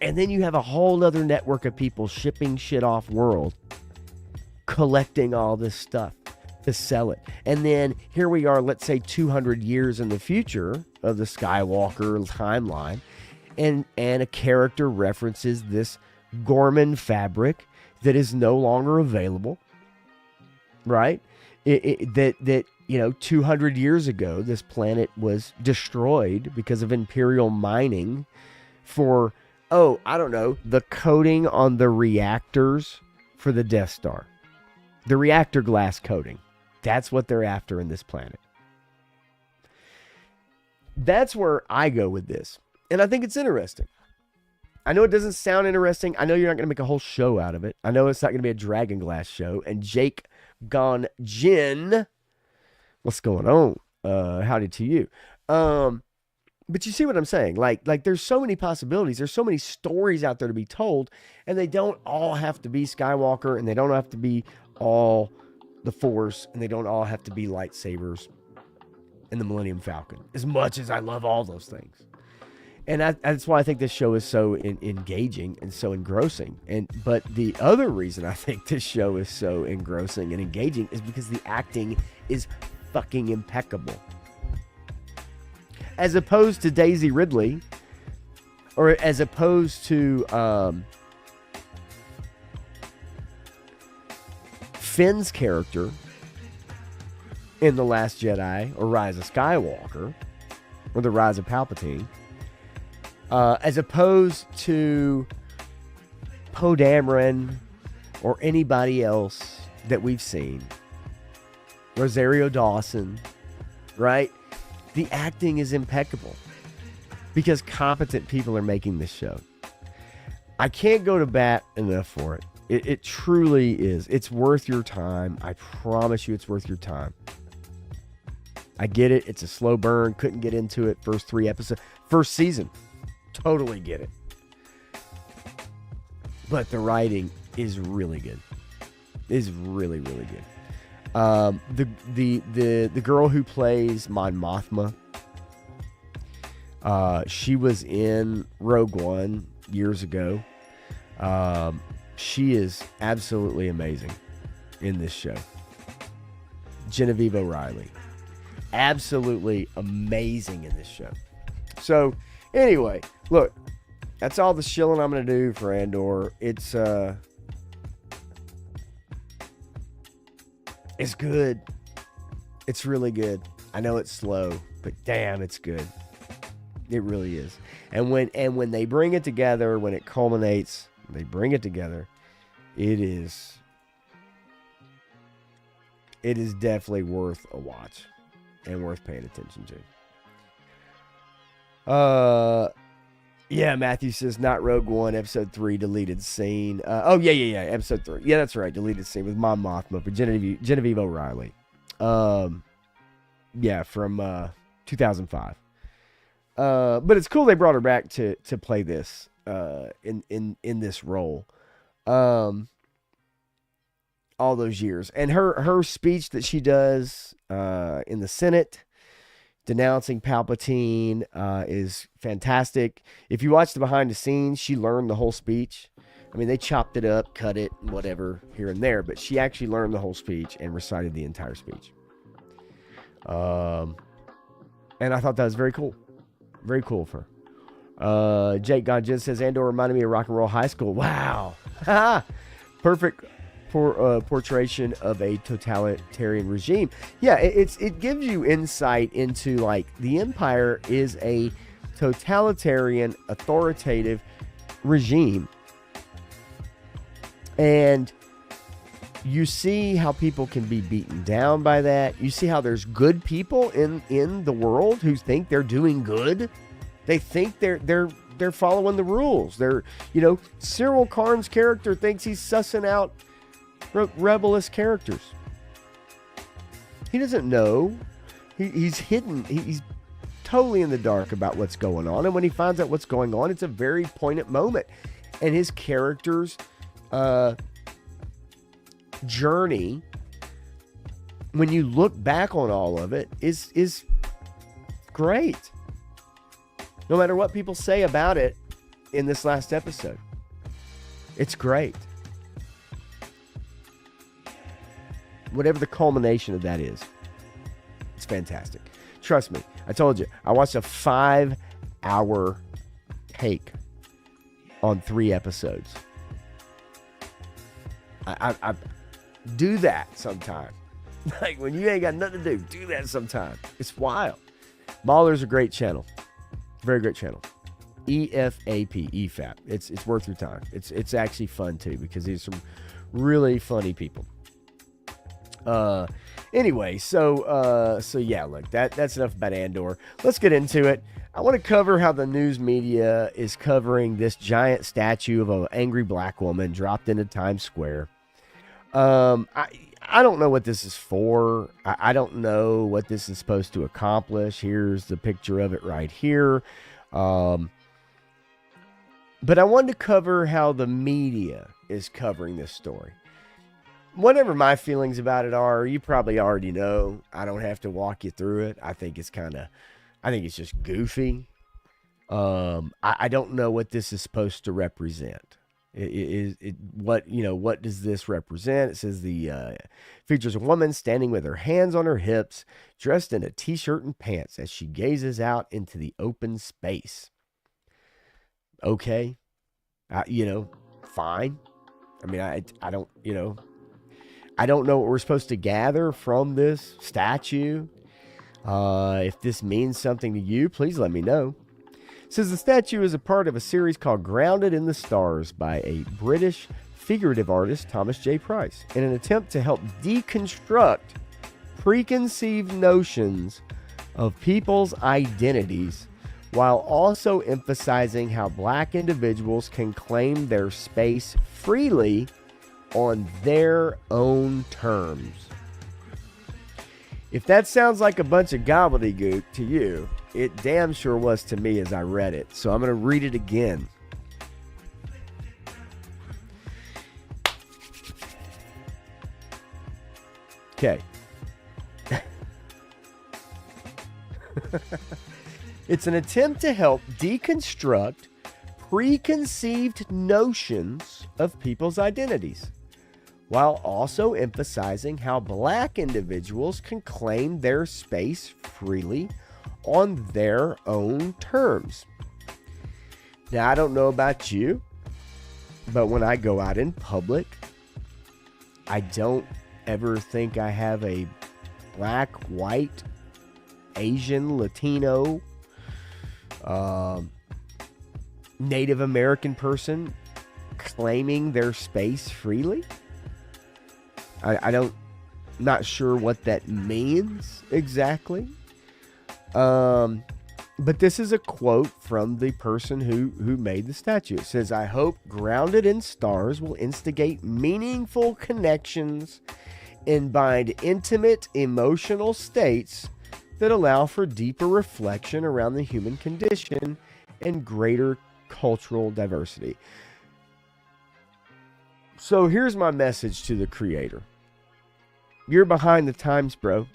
And then you have a whole other network of people shipping shit off world, collecting all this stuff to sell it. And then here we are, let's say 200 years in the future of the Skywalker timeline, and a character references this Gorman fabric that is no longer available, right? That 200 years ago, this planet was destroyed because of Imperial mining for, the coating on the reactors for the Death Star. The reactor glass coating. That's what they're after in this planet. That's where I go with this. And I think it's interesting. I know it doesn't sound interesting. I know you're not going to make a whole show out of it. I know it's not going to be a Dragon Glass show. And Jake Gone Jin, what's going on? Howdy to you. But you see what I'm saying? Like there's so many possibilities. There's so many stories out there to be told. And they don't all have to be Skywalker. And they don't have to be all the Force, and they don't all have to be lightsabers and the Millennium Falcon, as much as I love all those things. And that's why I think this show is so engaging and so engrossing. But the other reason I think this show is so engrossing and engaging is because the acting is fucking impeccable. As opposed to Daisy Ridley, or as opposed to Finn's character in The Last Jedi, or Rise of Skywalker, or The Rise of Palpatine, as opposed to Poe Dameron or anybody else that we've seen. Rosario Dawson, right? The acting is impeccable because competent people are making this show. I can't go to bat enough for it. It truly is. It's worth your time. I promise you it's worth your time. I get it. It's a slow burn. Couldn't get into it first 3 episodes. First season. Totally get it. But the writing is really good. Is really, really good. The girl who plays Mon Mothma, she was in Rogue One years ago. She is absolutely amazing in this show. Genevieve O'Reilly. Absolutely amazing in this show. So, anyway, look, that's all the shilling I'm going to do for Andor. It's good. It's really good. I know it's slow, but damn, it's good. It really is. And when they bring it together, when it culminates, they bring it together, it is definitely worth a watch and worth paying attention to. Yeah, Matthew says not Rogue One, episode 3, deleted scene. Yeah, episode 3. Yeah, that's right, deleted scene with Mon Mothma for Genevieve O'Reilly. Yeah, from 2005. But it's cool they brought her back to play this in this role. All those years. And her speech that she does in the Senate denouncing Palpatine is fantastic. If you watch the behind the scenes, she learned the whole speech. I mean, they chopped it up, cut it, whatever, here and there, but she actually learned the whole speech and recited the entire speech. And I thought that was very cool. Very cool of her. Jake Godjin says, Andor reminded me of Rock and Roll High School. Wow. Perfect portrayal of a totalitarian regime. Yeah, it gives you insight into, like, the Empire is a totalitarian, authoritative regime. And you see how people can be beaten down by that. You see how there's good people in the world who think they're doing good. They think they're following the rules. Cyril Karn's character thinks he's sussing out rebellious characters. He doesn't know. He's hidden. He's totally in the dark about what's going on. And when he finds out what's going on, it's a very poignant moment. And his character's journey, when you look back on all of it, is great. No matter what people say about it in this last episode, it's great. Whatever the culmination of that is, it's fantastic. Trust me, I told you, I watched a 5-hour take on 3 episodes. I do that sometime. Like, when you ain't got nothing to do that sometime. It's wild. Mahler's a great channel. Very great channel. EFAP, EFAP. It's worth your time. It's actually fun too, because these are some really funny people. Anyway, so yeah, look, that's enough about Andor. Let's get into it. I want to cover how the news media is covering this giant statue of an angry black woman dropped into Times Square. I don't know what this is for. I don't know what this is supposed to accomplish. Here's the picture of it right here. But I wanted to cover how the media is covering this story. Whatever my feelings about it are, you probably already know. I don't have to walk you through it. I think it's just goofy. I don't know what this is supposed to represent. What does this represent? It says features a woman standing with her hands on her hips, dressed in a t-shirt and pants as she gazes out into the open space. Okay. Fine. I mean, I don't know what we're supposed to gather from this statue. If this means something to you, please let me know. It says the statue is a part of a series called Grounded in the Stars by a British figurative artist Thomas J. Price in an attempt to help deconstruct preconceived notions of people's identities while also emphasizing how black individuals can claim their space freely on their own terms. If that sounds like a bunch of gobbledygook to you, it damn sure was to me as I read it. So I'm going to read it again. Okay. It's an attempt to help deconstruct preconceived notions of people's identities, while also emphasizing how black individuals can claim their space freely on their own terms. Now, I don't know about you, but when I go out in public, I don't ever think I have a black, white, Asian, Latino, Native American person claiming their space freely. Not sure what that means exactly. But this is a quote from the person who made the statue. It says, "I hope Grounded in Stars will instigate meaningful connections and bind intimate emotional states that allow for deeper reflection around the human condition and greater cultural diversity." So here's my message to the creator. You're behind the times, bro.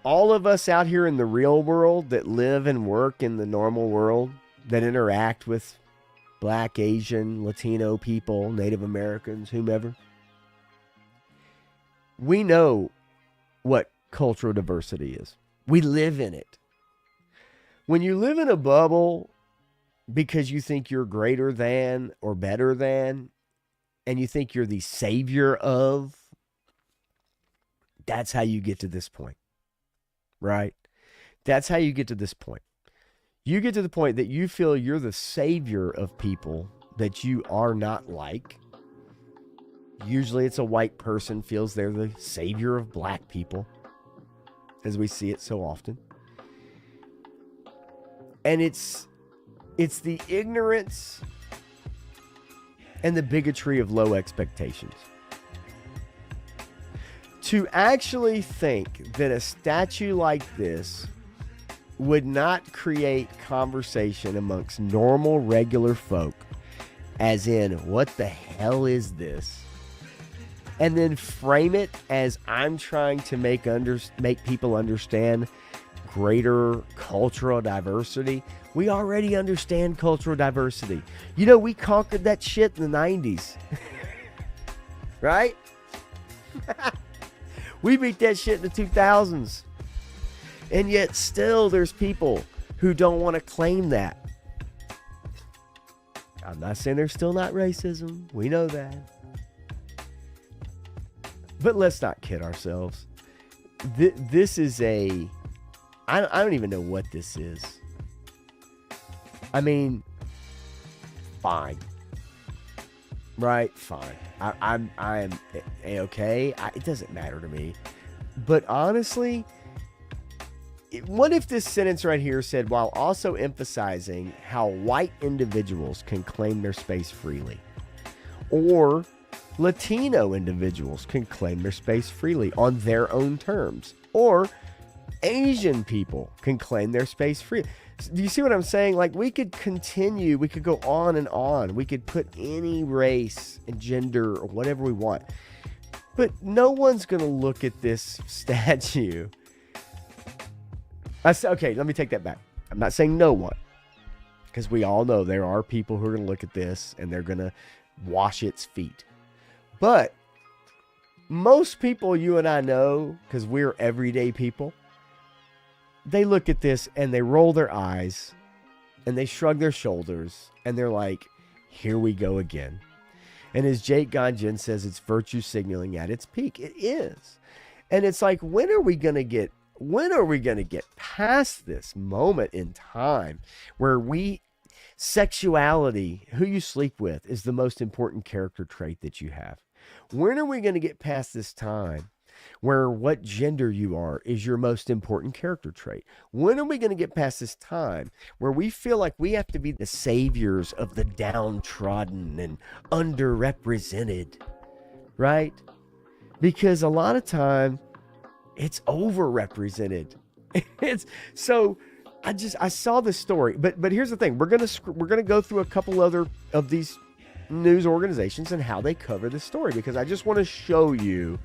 All of us out here in the real world that live and work in the normal world, that interact with black, Asian, Latino people, Native Americans, whomever, we know what cultural diversity is. We live in it. When you live in a bubble because you think you're greater than or better than, and you think you're the savior of, that's how you get to this point, right? That's how you get to this point. You get to the point that you feel you're the savior of people that you are not like. Usually it's a white person feels they're the savior of black people, as we see it so often. And it's the ignorance and the bigotry of low expectations. To actually think that a statue like this would not create conversation amongst normal, regular folk, as in, what the hell is this? And then frame it as I'm trying to make people understand greater cultural diversity. We already understand cultural diversity. You know, we conquered that shit in the 90s. Right? We beat that shit in the 2000s. And yet still there's people who don't want to claim that. I'm not saying there's still not racism. We know that. But let's not kid ourselves. This is I don't even know what this is. I mean, fine. Right? Fine. I am okay. It doesn't matter to me. But honestly, what if this sentence right here said, while also emphasizing how white individuals can claim their space freely? Or Latino individuals can claim their space freely on their own terms. Or Asian people can claim their space freely. Do you see what I'm saying? Like, we could continue, we could go on and on. We could put any race and gender or whatever we want. But no one's going to look at this statue. Okay, let me take that back. I'm not saying no one. Because we all know there are people who are going to look at this and they're going to wash its feet. But most people you and I know, because we're everyday people, they look at this and they roll their eyes and they shrug their shoulders and they're like, here we go again. And as Jake Ganjin says, it's virtue signaling at its peak. It is. And it's like, when are we going to get past this moment in time where we Sexuality, who you sleep with, is the most important character trait that you have. When are we going to get past this time where what gender you are is your most important character trait? When are we going to get past this time where we feel like we have to be the saviors of the downtrodden and underrepresented, right? Because a lot of time it's overrepresented. It's so I saw this story, but here's the thing: we're gonna go through a couple other of these news organizations and how they cover this story, because I just want to show you,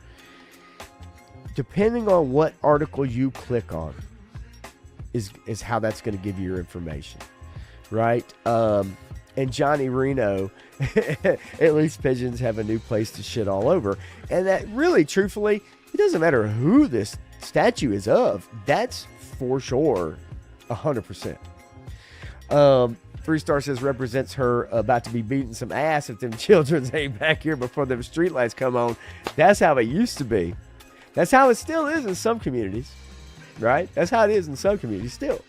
depending on what article you click on, is how that's going to give you your information, right? And Johnny Reno, at least pigeons have a new place to shit all over, and that really, truthfully, it doesn't matter who this statue is of. That's for sure 100%. 3-star says represents her about to be beating some ass if them children's ain't back here before them streetlights come on. That's how it used to be. That's how it still is in some communities, right? That's how it is in some communities still.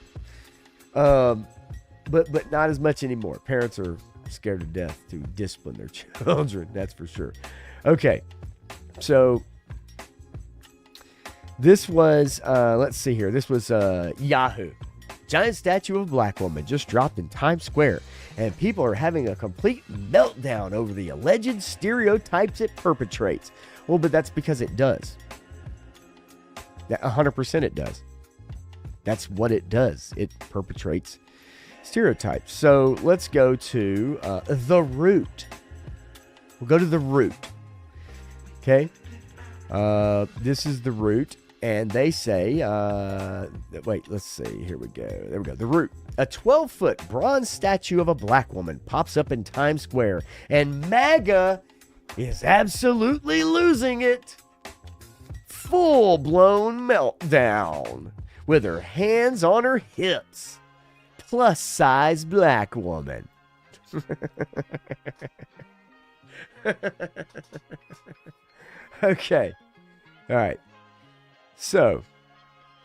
But not as much anymore. Parents are scared to death to discipline their children. That's for sure. Okay, so this was let's see here. This was Yahoo. Giant statue of a black woman just dropped in Times Square, and people are having a complete meltdown over the alleged stereotypes it perpetrates. Well, but that's because it does. 100% it does. That's what it does. It perpetrates stereotypes. So let's go to The Root. We'll go to The Root. Okay. This is The Root. And they say, wait, let's see. Here we go. There we go. The Root. A 12-foot bronze statue of a black woman pops up in Times Square, and MAGA is absolutely losing it. Full-blown meltdown with her hands on her hips. Plus-size black woman. Okay. All right. So,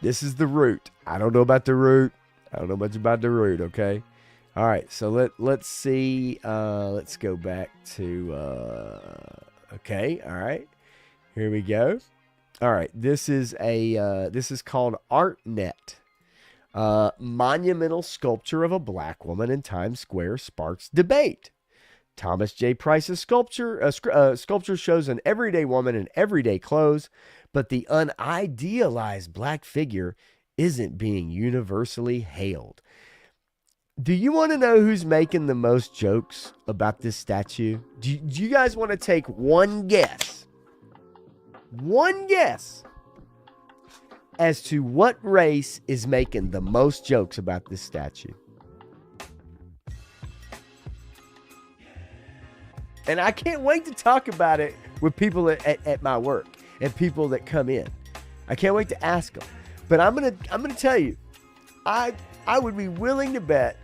this is The Root. I don't know about The Root. I don't know much about The Root, okay? All right, so let's see. Let's go back to, okay, all right. Here we go. All right, this is called ArtNet. Monumental sculpture of a black woman in Times Square sparks debate. Thomas J. Price's sculpture shows an everyday woman in everyday clothes, but the unidealized black figure isn't being universally hailed. Do you want to know who's making the most jokes about this statue? Do you guys want to take one guess? One guess as to what race is making the most jokes about this statue? And I can't wait to talk about it with people at my work and people that come in. I can't wait to ask them. But I'm gonna tell you, I would be willing to bet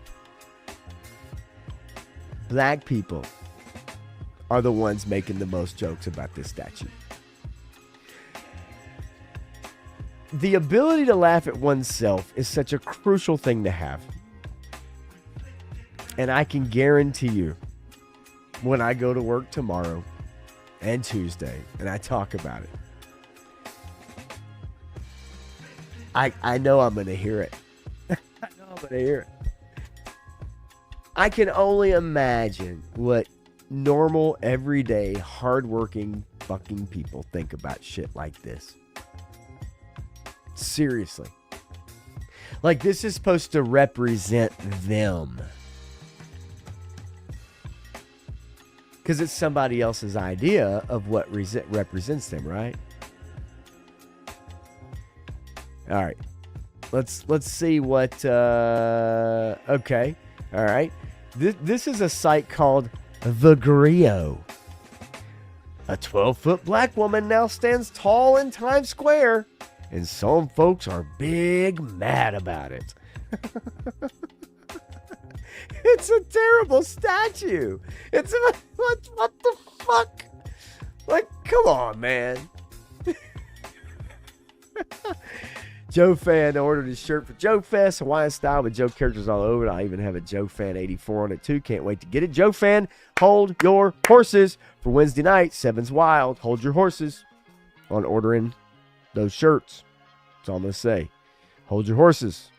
black people are the ones making the most jokes about this statue. The ability to laugh at oneself is such a crucial thing to have. And I can guarantee you, when I go to work tomorrow and Tuesday and I talk about it, I know I'm going to hear it. I know I'm going to hear it. I can only imagine what normal, everyday, hardworking fucking people think about shit like this. Seriously. Like, this is supposed to represent them. Because it's somebody else's idea of what represents them, right? All right. Let's see what... okay. All right. This is a site called The Griot. A 12-foot black woman now stands tall in Times Square, and some folks are big mad about it. It's a terrible statue. It's what the fuck? Like, come on, man. Joe Fan ordered his shirt for Joe Fest, Hawaiian style with Joe characters all over it. I even have a Joe Fan 84 on it too. Can't wait to get it. Joe Fan, hold your horses for Wednesday night. Seven's Wild. Hold your horses on ordering those shirts. That's all I'm going to say. Hold your horses.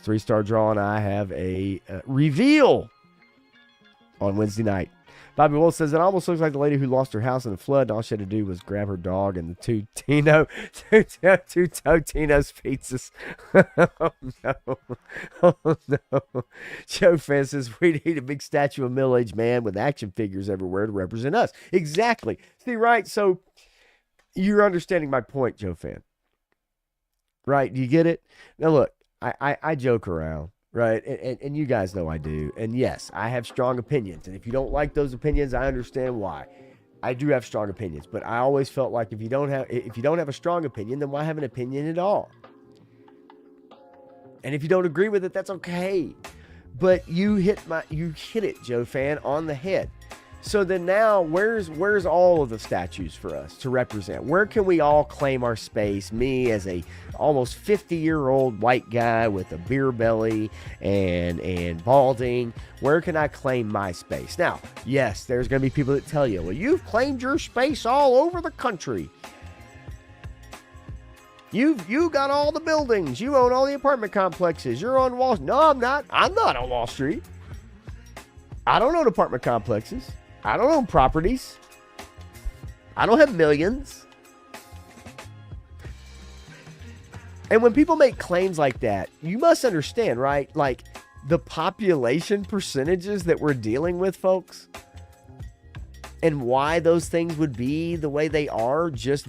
3-star draw, and I have a reveal on Wednesday night. Bobby Wolf says, it almost looks like the lady who lost her house in the flood, and all she had to do was grab her dog and the two Tino's pizzas. Oh, no. Oh, no. Joe Fan says, we need a big statue of a middle-aged man with action figures everywhere to represent us. Exactly. See, right? So you're understanding my point, Joe Fan. Right? Do you get it? Now, look, I joke around. Right. And you guys know I do. And yes, I have strong opinions. And if you don't like those opinions, I understand why. I do have strong opinions, but I always felt like if you don't have a strong opinion, then why have an opinion at all? And if you don't agree with it, that's okay. But you hit it, Joe Fan, on the head. So then now, where's all of the statues for us to represent? Where can we all claim our space? Me as a almost 50-year-old white guy with a beer belly and balding, where can I claim my space? Now, yes, there's going to be people that tell you, well, you've claimed your space all over the country. You got all the buildings. You own all the apartment complexes. You're on Wall Street. No, I'm not. I'm not on Wall Street. I don't own apartment complexes. I don't own properties. I don't have millions. And when people make claims like that, you must understand, right? Like the population percentages that we're dealing with, folks, and why those things would be the way they are just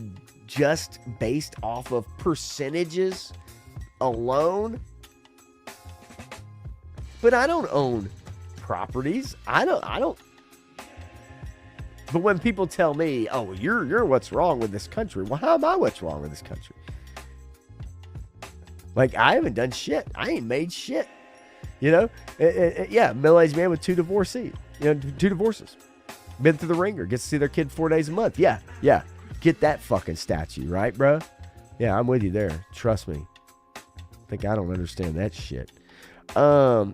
based off of percentages alone. But I don't own properties. I don't. But when people tell me, "Oh, you're what's wrong with this country," well, how am I what's wrong with this country? Like, I haven't done shit. I ain't made shit. You know? Yeah, middle-aged man with 2 divorces. 2 divorces. Been through the ringer. Gets to see their kid 4 days a month. Yeah. Get that fucking statue, right, bro? Yeah, I'm with you there. Trust me. I don't understand that shit. So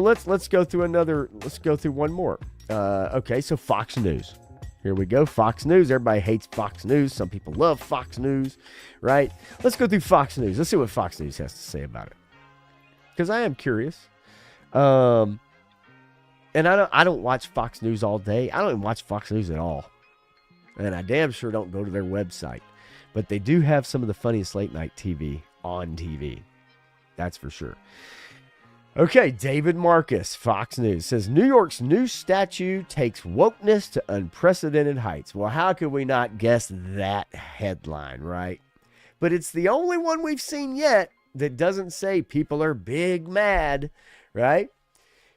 let's go through one more. Okay, so Fox News. Here we go. Fox News. Everybody hates Fox News. Some people love Fox News, right? Let's go through Fox News. Let's see what Fox News has to say about it. Because I am curious. And I don't watch Fox News all day. I don't even watch Fox News at all. And I damn sure don't go to their website. But they do have some of the funniest late night TV on TV. That's for sure. Okay, David Marcus, Fox News, says New York's new statue takes wokeness to unprecedented heights. Well, how could we not guess that headline, right? But it's the only one we've seen yet that doesn't say people are big mad, right?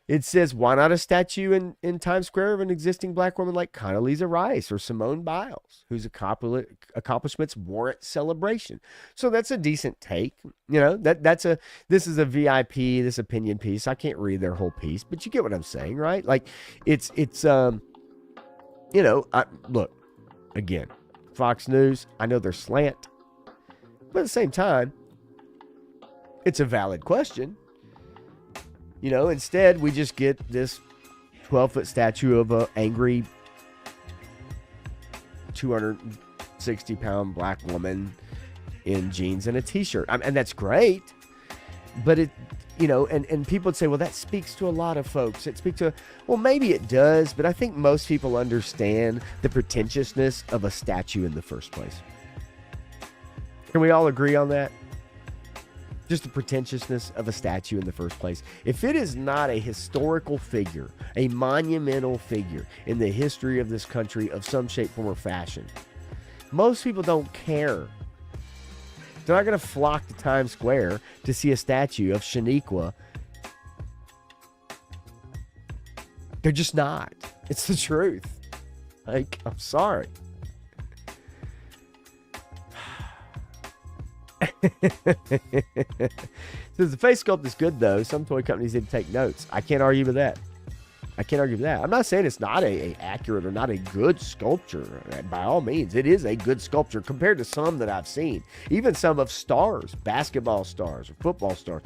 It says, why not a statue in Times Square of an existing black woman like Condoleezza Rice or Simone Biles, whose accomplishments warrant celebration? So that's a decent take. This is a VIP, this opinion piece. I can't read their whole piece, but you get what I'm saying, right? Like look, again, Fox News, I know they're slant, but at the same time, it's a valid question. Instead, we just get this 12-foot statue of an angry 260-pound black woman in jeans and a t-shirt. And that's great. But and people would say, well, that speaks to a lot of folks. Well, maybe it does, but I think most people understand the pretentiousness of a statue in the first place. Can we all agree on that? Just the pretentiousness of a statue in the first place. If it is not a historical figure, a monumental figure in the history of this country of some shape, form, or fashion, most people don't care. They're not going to flock to Times Square to see a statue of Shaniqua. They're just not. It's the truth. Like, I'm sorry. Says the face sculpt is good though. Some toy companies need to take notes. I can't argue with that. I can't argue with that. I'm not saying it's not a accurate or not a good sculpture. By all means, it is a good sculpture compared to some that I've seen. Even some of stars, basketball stars or football stars.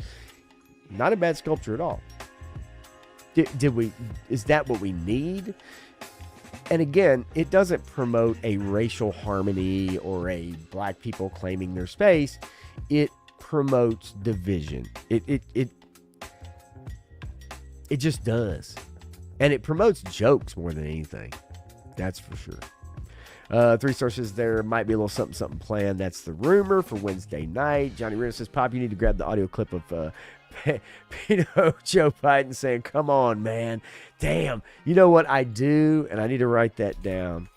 Not a bad sculpture at all. Is that what we need? And again, it doesn't promote a racial harmony or a black people claiming their space. It promotes division. It just does. And it promotes jokes more than anything. That's for sure. 3 sources, there might be a little something planned. That's the rumor for Wednesday night. Johnny Ritter says, Pop, you need to grab the audio clip of Joe Biden saying, come on, man. Damn. You know what I do? And I need to write that down.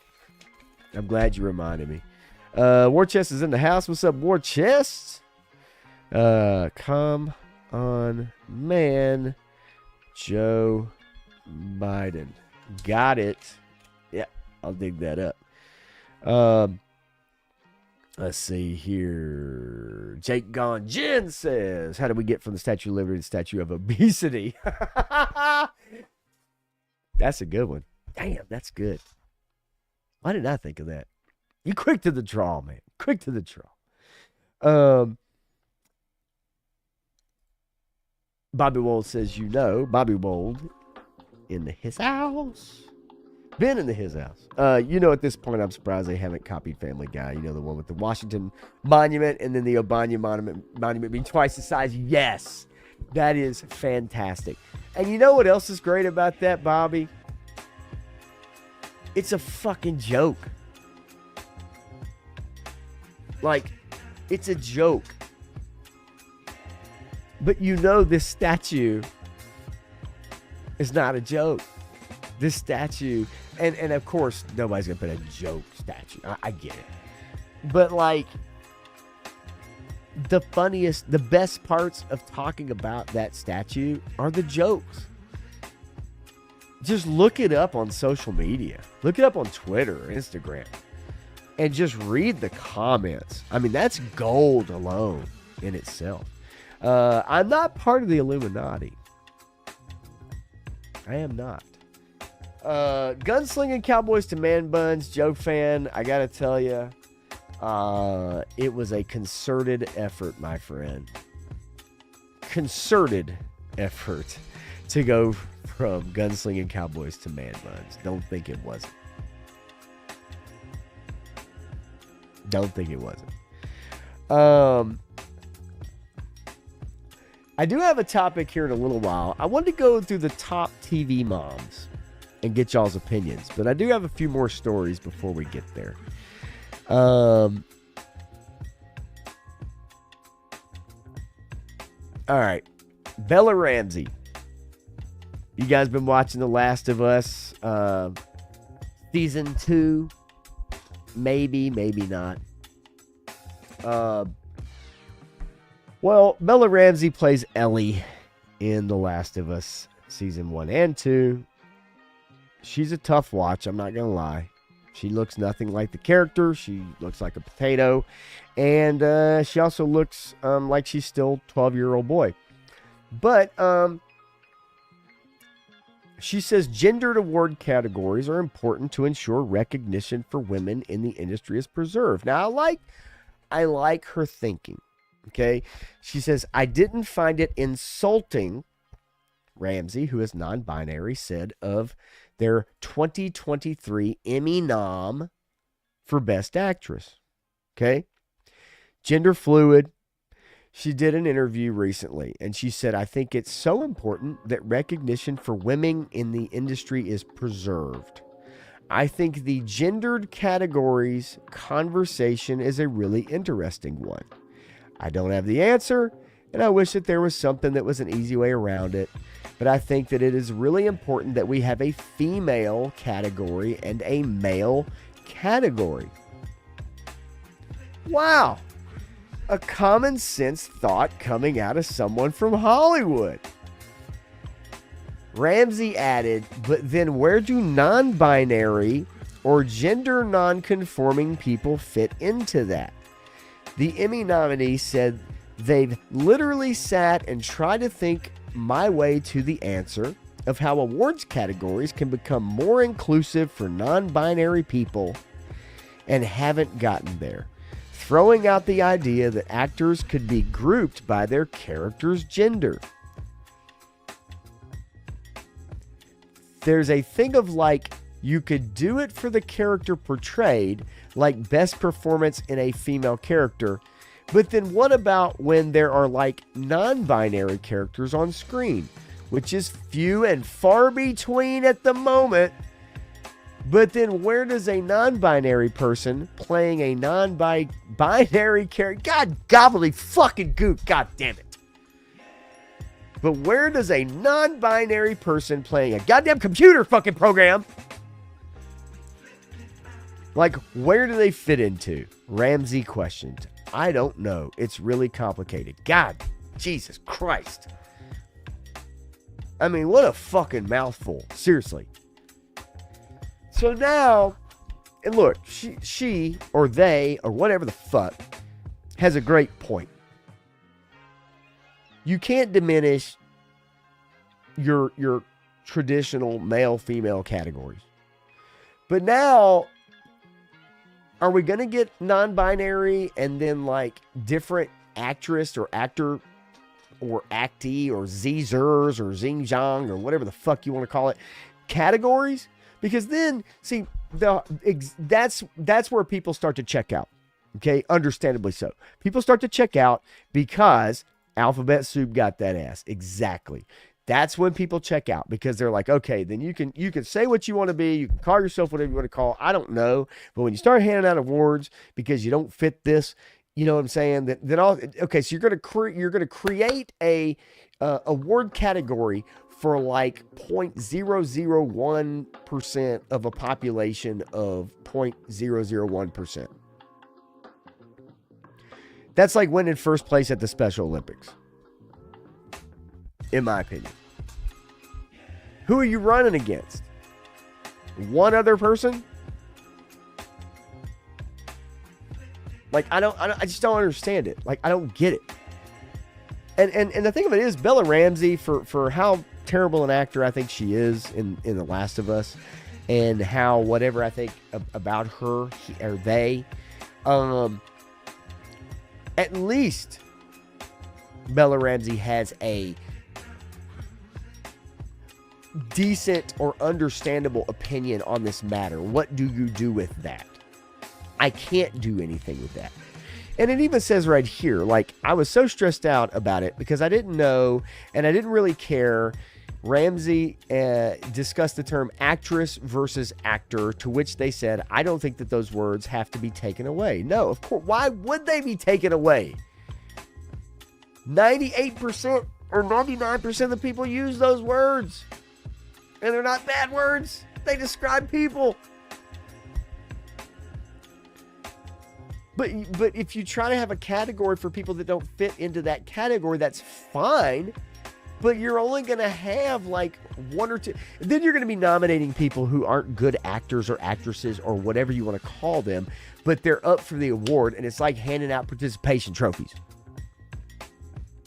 I'm glad you reminded me. War Chest is in the house. What's up, War Chest? Come on, man. Joe Biden. Got it. Yeah, I'll dig that up. Let's see here. Jake Gonjin says, how do we get from the Statue of Liberty to the Statue of Obesity? That's a good one. Damn, that's good. Why didn't I think of that? You quick to the draw, man. Quick to the draw. Bobby Wold says, Bobby Wold in his house. Been in his house. At this point, I'm surprised they haven't copied Family Guy. You know, the one with the Washington Monument and then the Obama monument being twice the size. Yes, that is fantastic. And you know what else is great about that, Bobby? It's a fucking joke. Like, it's a joke. But this statue is not a joke. This statue, and of course, nobody's going to put a joke statue. I get it. But, like, the best parts of talking about that statue are the jokes. Just look it up on social media. Look it up on Twitter or Instagram. And just read the comments. I mean, that's gold alone in itself. I'm not part of the Illuminati. I am not. Gunslinging Cowboys to Man Buns, Joe fan, I gotta tell you, it was a concerted effort, my friend. Concerted effort to go from Gunslinging Cowboys to Man Buns. Don't think it wasn't. Don't think it wasn't. I do have a topic here in a little while. I wanted to go through the top TV moms and get y'all's opinions, but I do have a few more stories before we get there. All right. Bella Ramsey. You guys been watching The Last of Us season 2? Maybe, maybe not. Well, Bella Ramsey plays Ellie in The Last of Us season 1 and 2. She's a tough watch, I'm not going to lie. She looks nothing like the character. She looks like a potato. And she also looks like she's still a 12-year-old boy. But she says gendered award categories are important to ensure recognition for women in the industry is preserved. Now, I like her thinking. Okay. She says, I didn't find it insulting, Ramsey, who is non-binary, said of their 2023 Emmy nom for Best Actress. Okay. Gender fluid. She did an interview recently and she said, I think it's so important that recognition for women in the industry is preserved. I think the gendered categories conversation is a really interesting one. I don't have the answer, and I wish that there was something that was an easy way around it, but I think that it is really important that we have a female category and a male category. Wow. A common sense thought coming out of someone from Hollywood. Ramsey added, but then where do non-binary or gender non-conforming people fit into that? The Emmy nominee said they've literally sat and tried to think my way to the answer. of how awards categories can become more inclusive for non-binary people and haven't gotten there, throwing out the idea that actors could be grouped by their character's gender. There's a thing of like, you could do it for the character portrayed, like best performance in a female character, but then what about when there are like non-binary characters on screen, which is few and far between at the moment. But then where does a non-binary person playing a non-binary character... God, gobbly fucking goop, god damn it. But where does a non-binary person playing a goddamn computer fucking program... Like, where do they fit into? Ramsey questioned. I don't know. It's really complicated. God, Jesus Christ. I mean, what a fucking mouthful. Seriously. So now, and look, she or they or whatever the fuck has a great point. You can't diminish your traditional male-female categories. But now, are we going to get non-binary and then like different actress or actor or actee or Zers or Zing Zhang or whatever the fuck you want to call it categories? Because then, see, that's where people start to check out. Okay, understandably so. People start to check out because Alphabet Soup got that ass. Exactly. That's when people check out, because they're like, okay, then you can say what you want to be, you can call yourself whatever you want to call. I don't know, but when you start handing out awards because you don't fit this, you know what I'm saying? Then all okay. So you're gonna create a award category for like 0.001% of a population of 0.001%. That's like winning first place at the Special Olympics, in my opinion. Who are you running against? One other person? Like, I just don't understand it. Like, I don't get it. And the thing of it is, Bella Ramsey, for how terrible an actor I think she is in The Last of Us, and how whatever I think about her or they, at least Bella Ramsey has a decent or understandable opinion on this matter. What do you do with that? I can't do anything with that. And it even says right here, like, I was so stressed out about it because I didn't know and I didn't really care. Ramsey discussed the term actress versus actor, to which they said, I don't think that those words have to be taken away. No, of course. Why would they be taken away? 98% or 99% of the people use those words. And they're not bad words. They describe people. But if you try to have a category for people that don't fit into that category, that's fine. But you're only going to have like one or two. Then you're going to be nominating people who aren't good actors or actresses or whatever you want to call them, but they're up for the award, and it's like handing out participation trophies.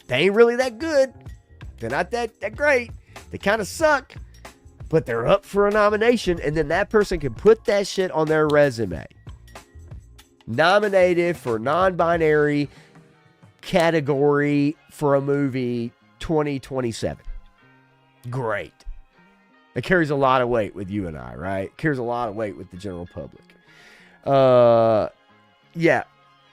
They ain't really that good. They're not that great. They kind of suck, but they're up for a nomination, and then that person can put that shit on their resume. Nominated for non-binary category for a movie 2027. Great. It carries a lot of weight with you and I, right? It carries a lot of weight with the general public. Yeah.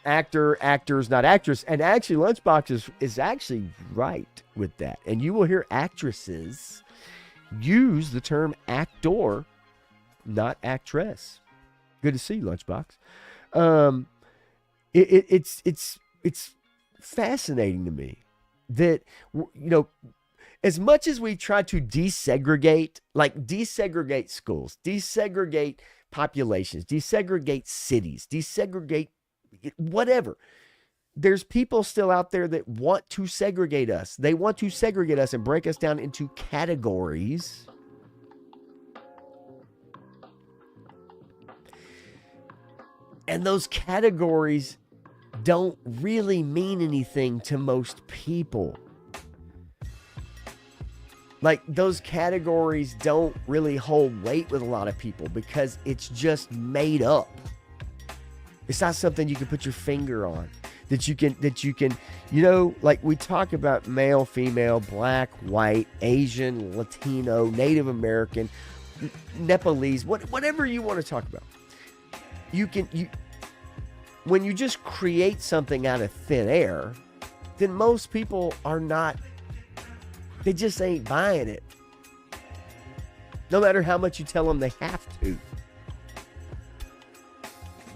Actor, actors, not actress. And actually, Lunchbox is actually right with that. And you will hear actresses use the term actor, not actress. Good to see you, Lunchbox. It's fascinating to me that, you know, as much as we try to desegregate schools, desegregate populations, desegregate cities, desegregate whatever, there's people still out there that want to segregate us. They want to segregate us and break us down into categories. And those categories don't really mean anything to most people. Like, those categories don't really hold weight with a lot of people because it's just made up. It's not something you can put your finger on. That you can, like we talk about male, female, black, white, Asian, Latino, Native American, Nepalese, whatever you want to talk about. When you just create something out of thin air, then most people are not, they just ain't buying it. No matter how much you tell them they have to.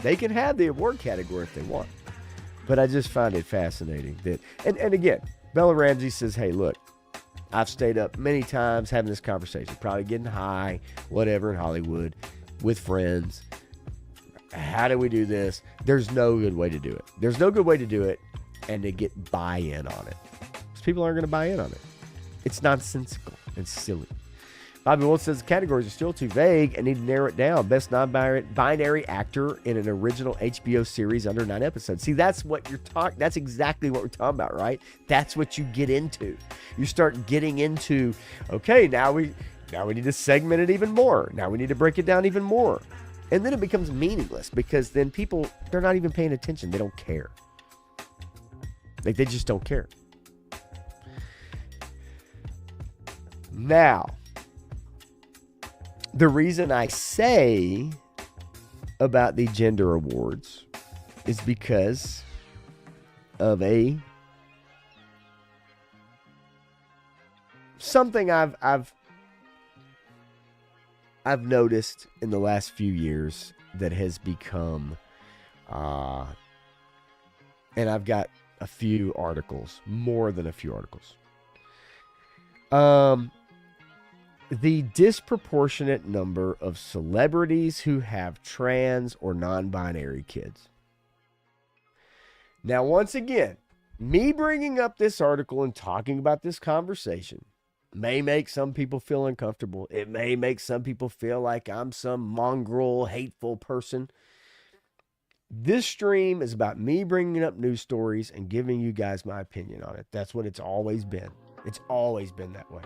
They can have the award category if they want. But I just find it fascinating that, and again, Bella Ramsey says, hey, look, I've stayed up many times having this conversation, probably getting high, whatever, in Hollywood, with friends. How do we do this? There's no good way to do it. There's no good way to do it and to get buy-in on it. Because people aren't going to buy in on it. It's nonsensical and silly. Bobby Wolf says the categories are still too vague and need to narrow it down. Best non-binary actor in an original HBO series under 9 episodes. See, that's what you're talking. That's exactly what we're talking about, right? That's what you get into. You start getting into, okay, now we need to segment it even more. Now we need to break it down even more. And then it becomes meaningless because then people, they're not even paying attention. They don't care. Like, they just don't care. Now, the reason I say about the gender awards is because of something I've noticed in the last few years that has become, and I've got a few articles, more than a few articles. The disproportionate number of celebrities who have trans or non-binary kids. Now, once again, me bringing up this article and talking about this conversation may make some people feel uncomfortable. It may make some people feel like I'm some mongrel, hateful person. This stream is about me bringing up news stories and giving you guys my opinion on it. That's what it's always been. It's always been that way.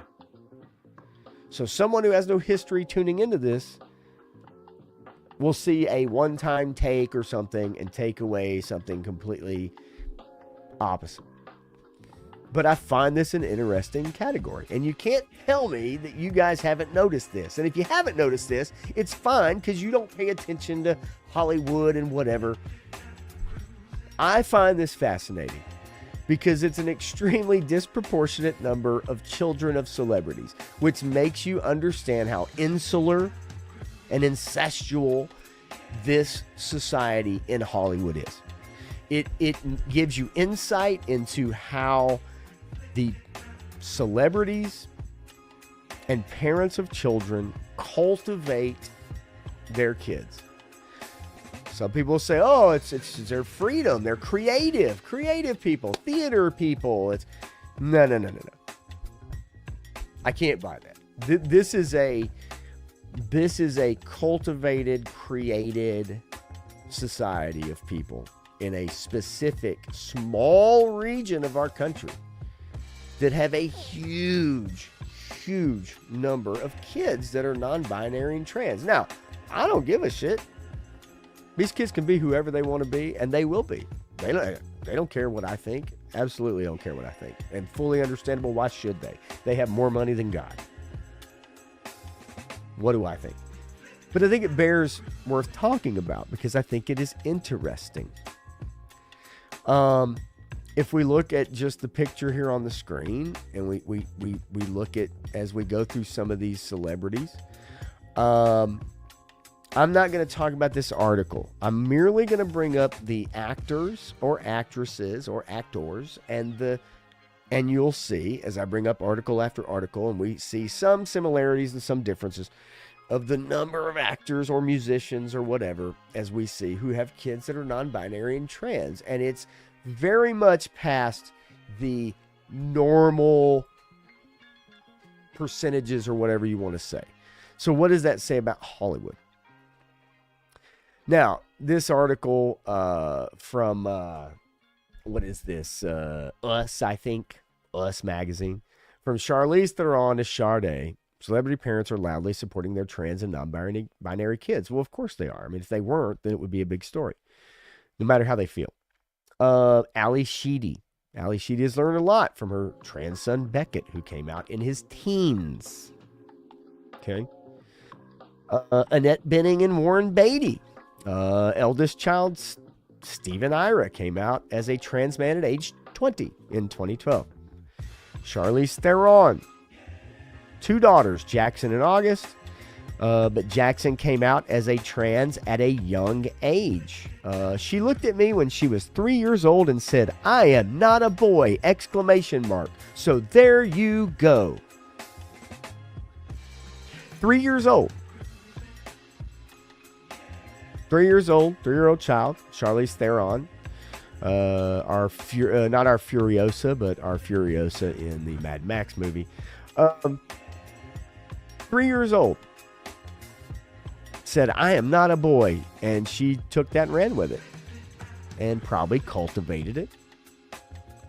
So someone who has no history tuning into this will see a one-time take or something and take away something completely opposite. But I find this an interesting category. And you can't tell me that you guys haven't noticed this. And if you haven't noticed this, it's fine because you don't pay attention to Hollywood and whatever. I find this fascinating because it's an extremely disproportionate number of children of celebrities, which makes you understand how insular and incestual this society in Hollywood is. It gives you insight into how the celebrities and parents of children cultivate their kids. Some people say, oh, it's their freedom. They're creative people, theater people. It's no. I can't buy that. This is a cultivated, created society of people in a specific small region of our country that have a huge number of kids that are non-binary and trans. Now, I don't give a shit. These kids can be whoever they want to be, and they will be. They don't care what I think. Absolutely don't care what I think. And fully understandable, why should they? They have more money than God. What do I think? But I think it bears worth talking about because I think it is interesting. If we look at just the picture here on the screen, and we look at as we go through some of these celebrities, I'm not going to talk about this article. I'm merely going to bring up the actors or actresses or actors and you'll see as I bring up article after article and we see some similarities and some differences of the number of actors or musicians or whatever as we see who have kids that are non-binary and trans. And it's very much past the normal percentages or whatever you want to say. So what does that say about Hollywood? Now, this article from, what is this? Us, I think. Us magazine From Charlize Theron to Sade, celebrity parents are loudly supporting their trans and non-binary kids. Well, of course they are. I mean, if they weren't, then it would be a big story, no matter how they feel. Ali Sheedy. Ali Sheedy has learned a lot from her trans son, Beckett, who came out in his teens. Okay. Annette Bening and Warren Beatty. Eldest child, Stephen Ira, came out as a trans man at age 20 in 2012. Charlize Theron. 2 daughters, Jackson and August. But Jackson came out as a trans at a young age. She looked at me when she was 3 years old and said, "I am not a boy!" exclamation mark. So there you go. 3 years old. 3 years old, 3-year-old child, Charlize Theron. Not our Furiosa, but our Furiosa in the Mad Max movie. 3 years old. Said, "I am not a boy." And she took that and ran with it. And probably cultivated it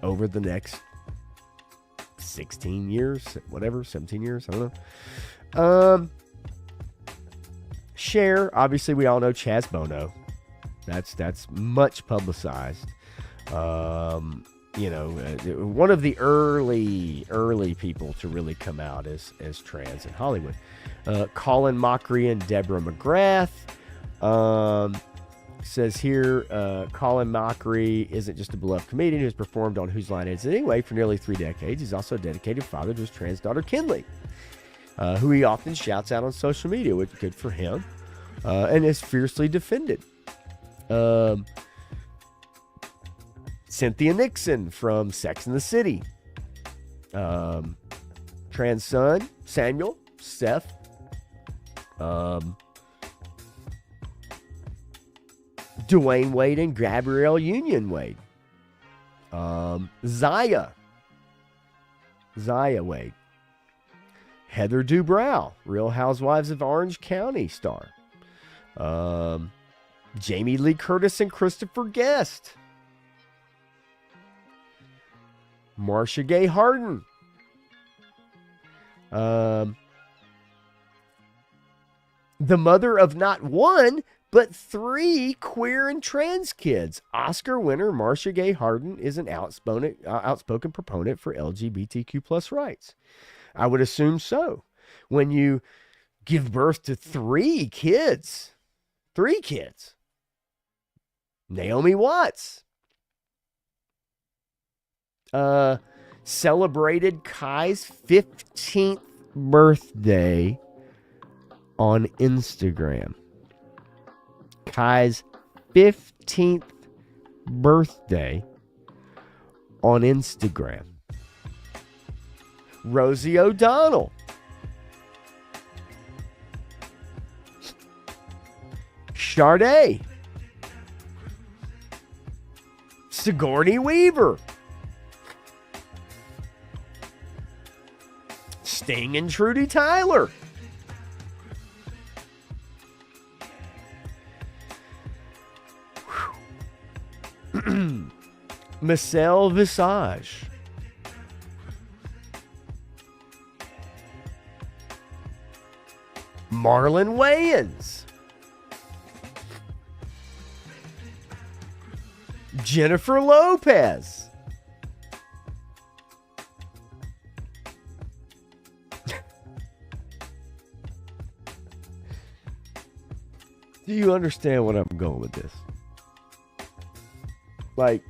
over the next 16 years, whatever, 17 years, I don't know. Cher, obviously we all know Chaz Bono. That's much publicized. One of the early people to really come out as trans in Hollywood. Colin Mockery and Deborah McGrath. Says here, Colin Mockery isn't just a beloved comedian who's performed on Whose Line Is It Anyway for nearly 3 decades. He's also a dedicated father to his trans daughter, Kinley, who he often shouts out on social media, which is good for him, and is fiercely defended. Cynthia Nixon from Sex and the City. Trans son, Samuel, Seth. Dwayne Wade and Gabrielle Union Wade. Zaya Wade. Heather Dubrow, Real Housewives of Orange County star. Jamie Lee Curtis and Christopher Guest. Marcia Gay Harden. The mother of not 1, but 3 queer and trans kids. Oscar winner Marcia Gay Harden is an outspoken proponent for LGBTQ plus rights. I would assume so. When you give birth to 3 kids. 3 kids. Naomi Watts. Celebrated Kai's 15th birthday on Instagram. Kai's 15th birthday on Instagram. Rosie O'Donnell. Sade. Sigourney Weaver. Sting and Trudy Tyler. Michelle Visage. Marlon Wayans. Jennifer Lopez. Do you understand what I'm going with this? Like,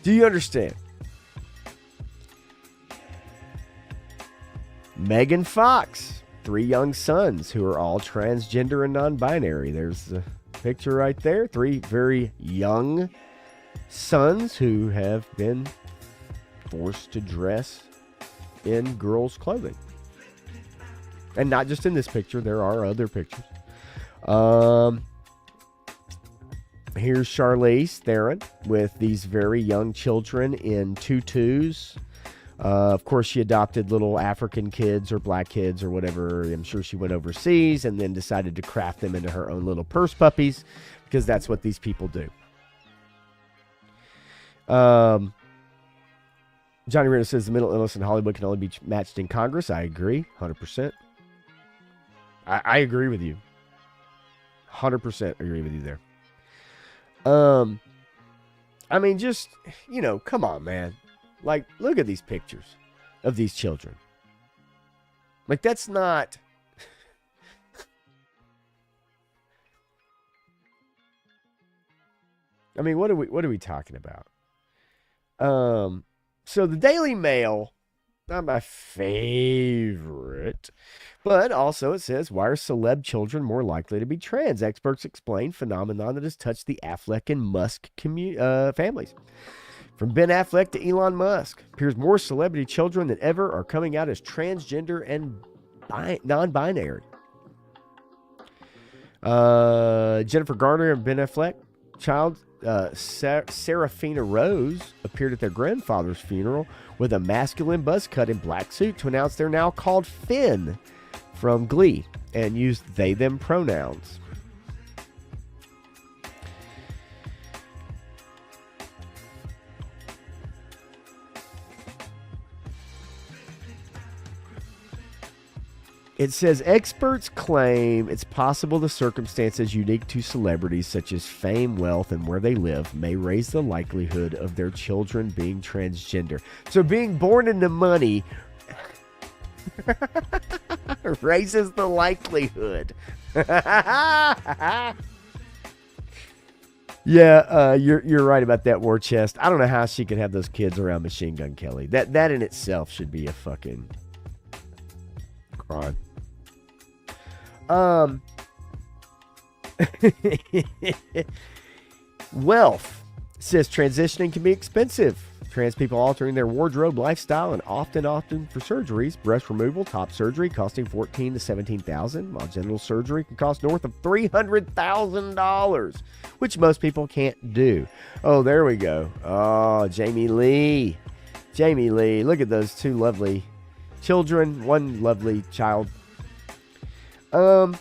do you understand? Megan Fox, 3 young sons who are all transgender and non-binary. There's the picture right there. 3 very young sons who have been forced to dress in girls' clothing. And not just in this picture, there are other pictures. Here's Charlize Theron with these very young children in tutus. Of course, she adopted little African kids or black kids or whatever. I'm sure she went overseas and then decided to craft them into her own little purse puppies because that's what these people do. Johnny Ritter says the mental illness in Hollywood can only be matched in Congress. I agree, 100%. I agree with you. 100% agree with you there. I mean, just, come on, man. Like, look at these pictures of these children. Like, that's not... I mean, what are we talking about? So the Daily Mail, not my favorite, but also it says, why are celeb children more likely to be trans? Experts explain phenomenon that has touched the Affleck and Musk families. From Ben Affleck to Elon Musk, appears more celebrity children than ever are coming out as transgender and non-binary. Jennifer Garner and Ben Affleck child Serafina Rose appeared at their grandfather's funeral with a masculine buzz cut and black suit to announce they're now called Finn from Glee and used they/them pronouns. It says experts claim it's possible the circumstances unique to celebrities such as fame, wealth, and where they live may raise the likelihood of their children being transgender. So being born into money raises the likelihood. Yeah, you're right about that, War Chest. I don't know how she could have those kids around Machine Gun Kelly. That in itself should be a fucking crime. Wealth says transitioning can be expensive. Trans people altering their wardrobe, lifestyle, and often for surgeries. Breast removal, top surgery costing $14,000 to $17,000, while genital surgery can cost north of $300,000, which most people can't do. Oh, there we go. Oh, Jamie Lee. Look at those two lovely children, one lovely child. So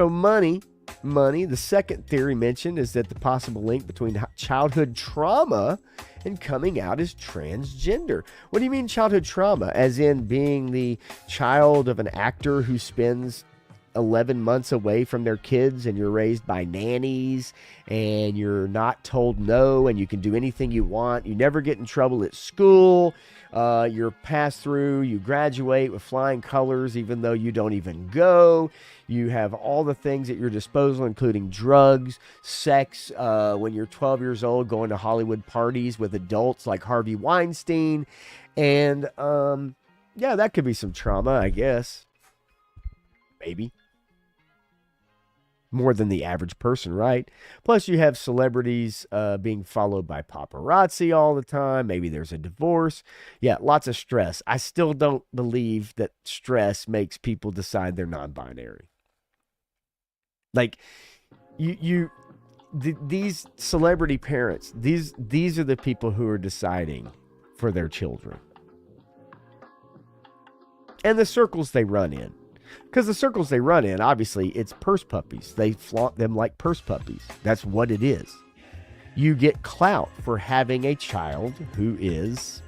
money, the second theory mentioned is that the possible link between childhood trauma and coming out as transgender. What do you mean childhood trauma? As in being the child of an actor who spends 11 months away from their kids and you're raised by nannies and you're not told no and you can do anything you want. You never get in trouble at school. You're passed through. You graduate with flying colors even though you don't even go. You have all the things at your disposal, including drugs, sex, when you're 12 years old, going to Hollywood parties with adults like Harvey Weinstein. And, yeah, that could be some trauma, I guess. Maybe. More than the average person, right? Plus, you have celebrities being followed by paparazzi all the time. Maybe there's a divorce. Yeah, lots of stress. I still don't believe that stress makes people decide they're non-binary. Like, these celebrity parents, these are the people who are deciding for their children. And the circles they run in. Because the circles they run in, obviously, it's purse puppies. They flaunt them like purse puppies. That's what it is. You get clout for having a child who is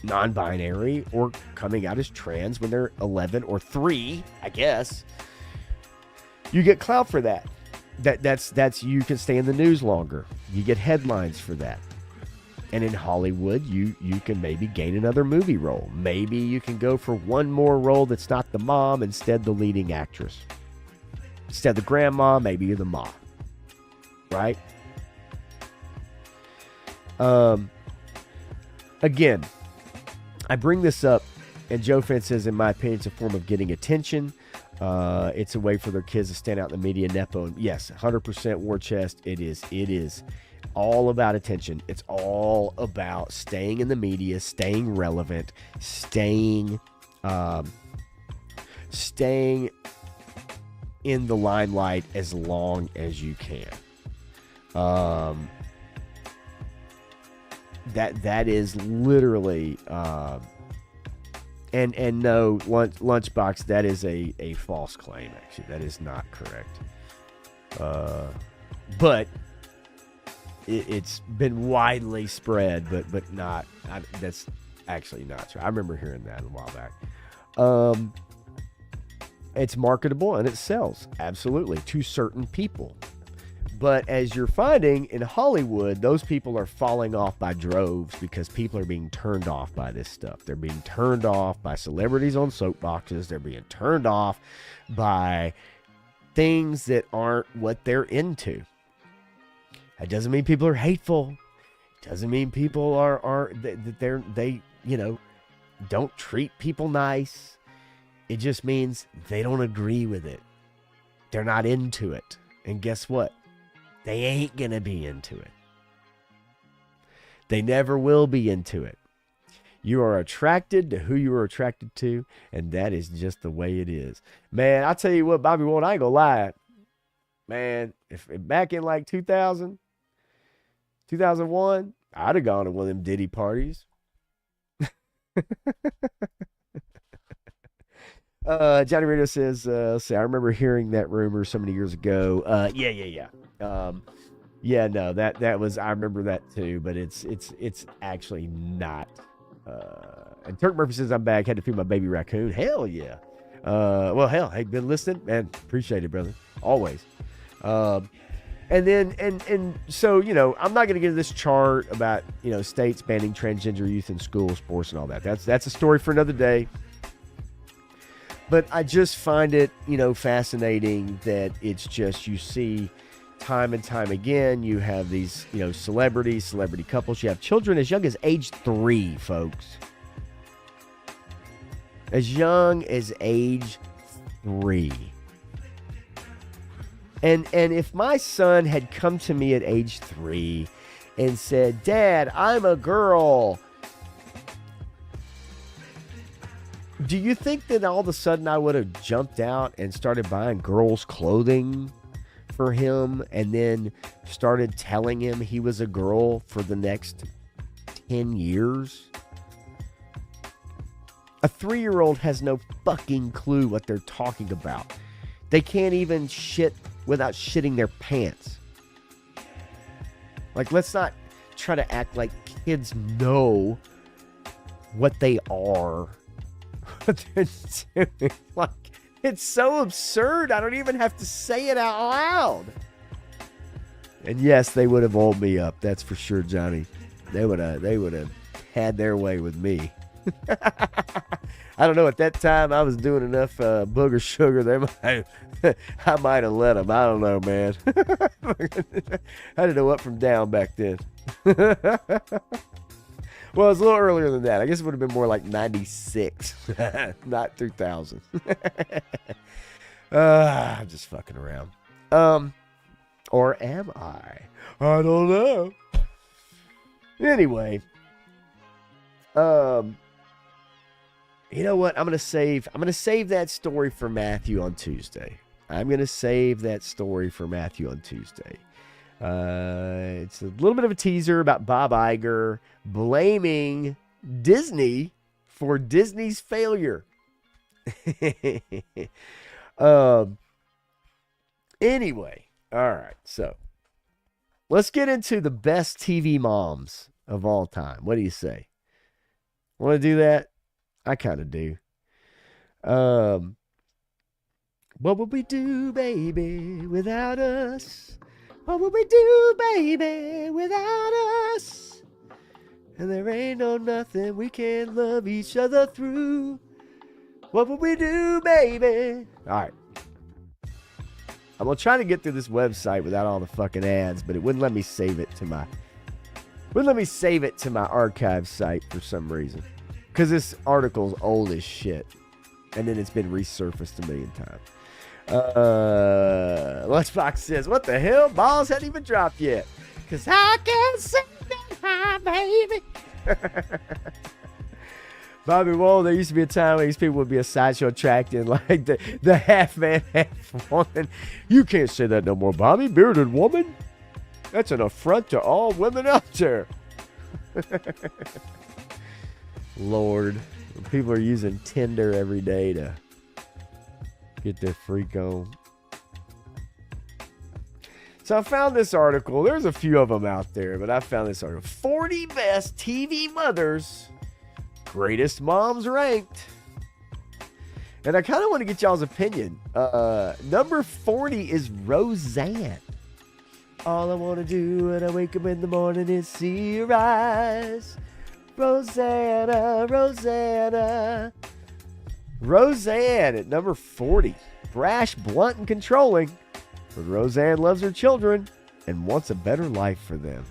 non-binary or coming out as trans when they're 11 or 3, I guess. You get clout for that. That's you can stay in the news longer. You get headlines for that. And in Hollywood, you can maybe gain another movie role. Maybe you can go for one more role that's not the mom, instead the leading actress. Instead of the grandma, maybe you're the mom. Right? Again, I bring this up, and Joe Finn says, in my opinion, it's a form of getting attention. It's a way for their kids to stand out in the media. Nepo. And yes, 100% War Chest. It is all about attention. It's all about staying in the media, staying relevant, staying in the limelight as long as you can. That is literally and no, Lunchbox, that is a false claim. Actually, that is not correct. But it's been widely spread, but not. That's actually not true. I remember hearing that a while back. It's marketable and it sells, absolutely, to certain people. But as you're finding in Hollywood, those people are falling off by droves because people are being turned off by this stuff. They're being turned off by celebrities on soapboxes. They're being turned off by things that aren't what they're into. That doesn't mean people are hateful. It doesn't mean people they don't treat people nice. It just means they don't agree with it. They're not into it. And guess what? They ain't going to be into it. They never will be into it. You are attracted to who you are attracted to, and that is just the way it is. Man, I'll tell you what, Bobby Ward, I ain't going to lie. Man, if back in like 2000, 2001, I'd have gone to one of them Diddy parties. Johnny Radio says, let's see, I remember hearing that rumor so many years ago. Yeah. No, that was, I remember that too, but it's actually not. And Turk Murphy says, I'm back, had to feed my baby raccoon. Hell yeah. Well, hell, hey, been listening, man, appreciate it, brother, always. And so, I'm not going to get into this chart about, states banning transgender youth in school, sports, and all that. That's a story for another day. But I just find it, fascinating that it's just, you see time and time again, you have these, celebrity couples. You have children as young as age 3, folks. As young as age 3. And if my son had come to me at age 3 and said, Dad, I'm a girl, do you think that all of a sudden I would have jumped out and started buying girls' clothing for him and then started telling him he was a girl for the next 10 years? A 3-year-old has no fucking clue what they're talking about. They can't even shit without shitting their pants. Like, let's not try to act like kids know what they are. What they're doing. Like, it's so absurd. I don't even have to say it out loud. And yes, they would have oiled me up. That's for sure, Johnny. They would have had their way with me. I don't know. At that time, I was doing enough booger sugar. I might have let them. I don't know, man. I didn't know up from down back then. Well, it was a little earlier than that. I guess it would have been more like 96, not 2000. I'm just fucking around. Or am I? I don't know. Anyway, you know what? I'm gonna save that story for Matthew on Tuesday. It's a little bit of a teaser about Bob Iger blaming Disney for Disney's failure. Anyway, all right. So let's get into the best TV moms of all time. What do you say? Want to do that? I kind of do. What would we do, baby, without us? What would we do, baby, without us? And there ain't no nothing we can't love each other through. What would we do, baby? All right. I'm going to try to get through this website without all the fucking ads, but it wouldn't let me save it to my archive site for some reason. Because this article's old as shit. And then it's been resurfaced a million times. Lunchbox says, what the hell? Balls hadn't even dropped yet. Because I can't sing that high, baby. Bobby Wall, there used to be a time when these people would be a sideshow attracting like the half man, half woman. You can't say that no more, Bobby. Bearded woman? That's an affront to all women out there. Lord, people are using Tinder every day to get their freak on. So I found this article. There's a few of them out there, but I found this article. 40 best TV mothers, greatest moms ranked. And I kind of want to get y'all's opinion. Number 40 is Roseanne. All I want to do when I wake up in the morning is see your eyes. Rosanna, Rosanna. Roseanne at number 40. Brash, blunt, and controlling. But Roseanne loves her children and wants a better life for them.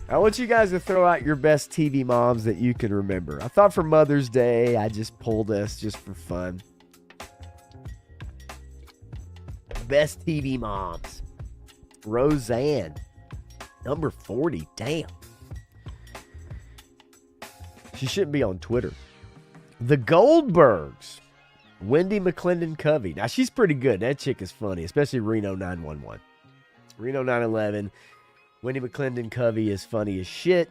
I want you guys to throw out your best TV moms that you can remember. I thought for Mother's Day, I just pulled this just for fun. Best TV moms. Roseanne. Number 40. Damn. She shouldn't be on Twitter. The Goldbergs. Wendy McClendon Covey. Now, she's pretty good. That chick is funny, especially Reno 911. Reno 911. Wendy McClendon Covey is funny as shit.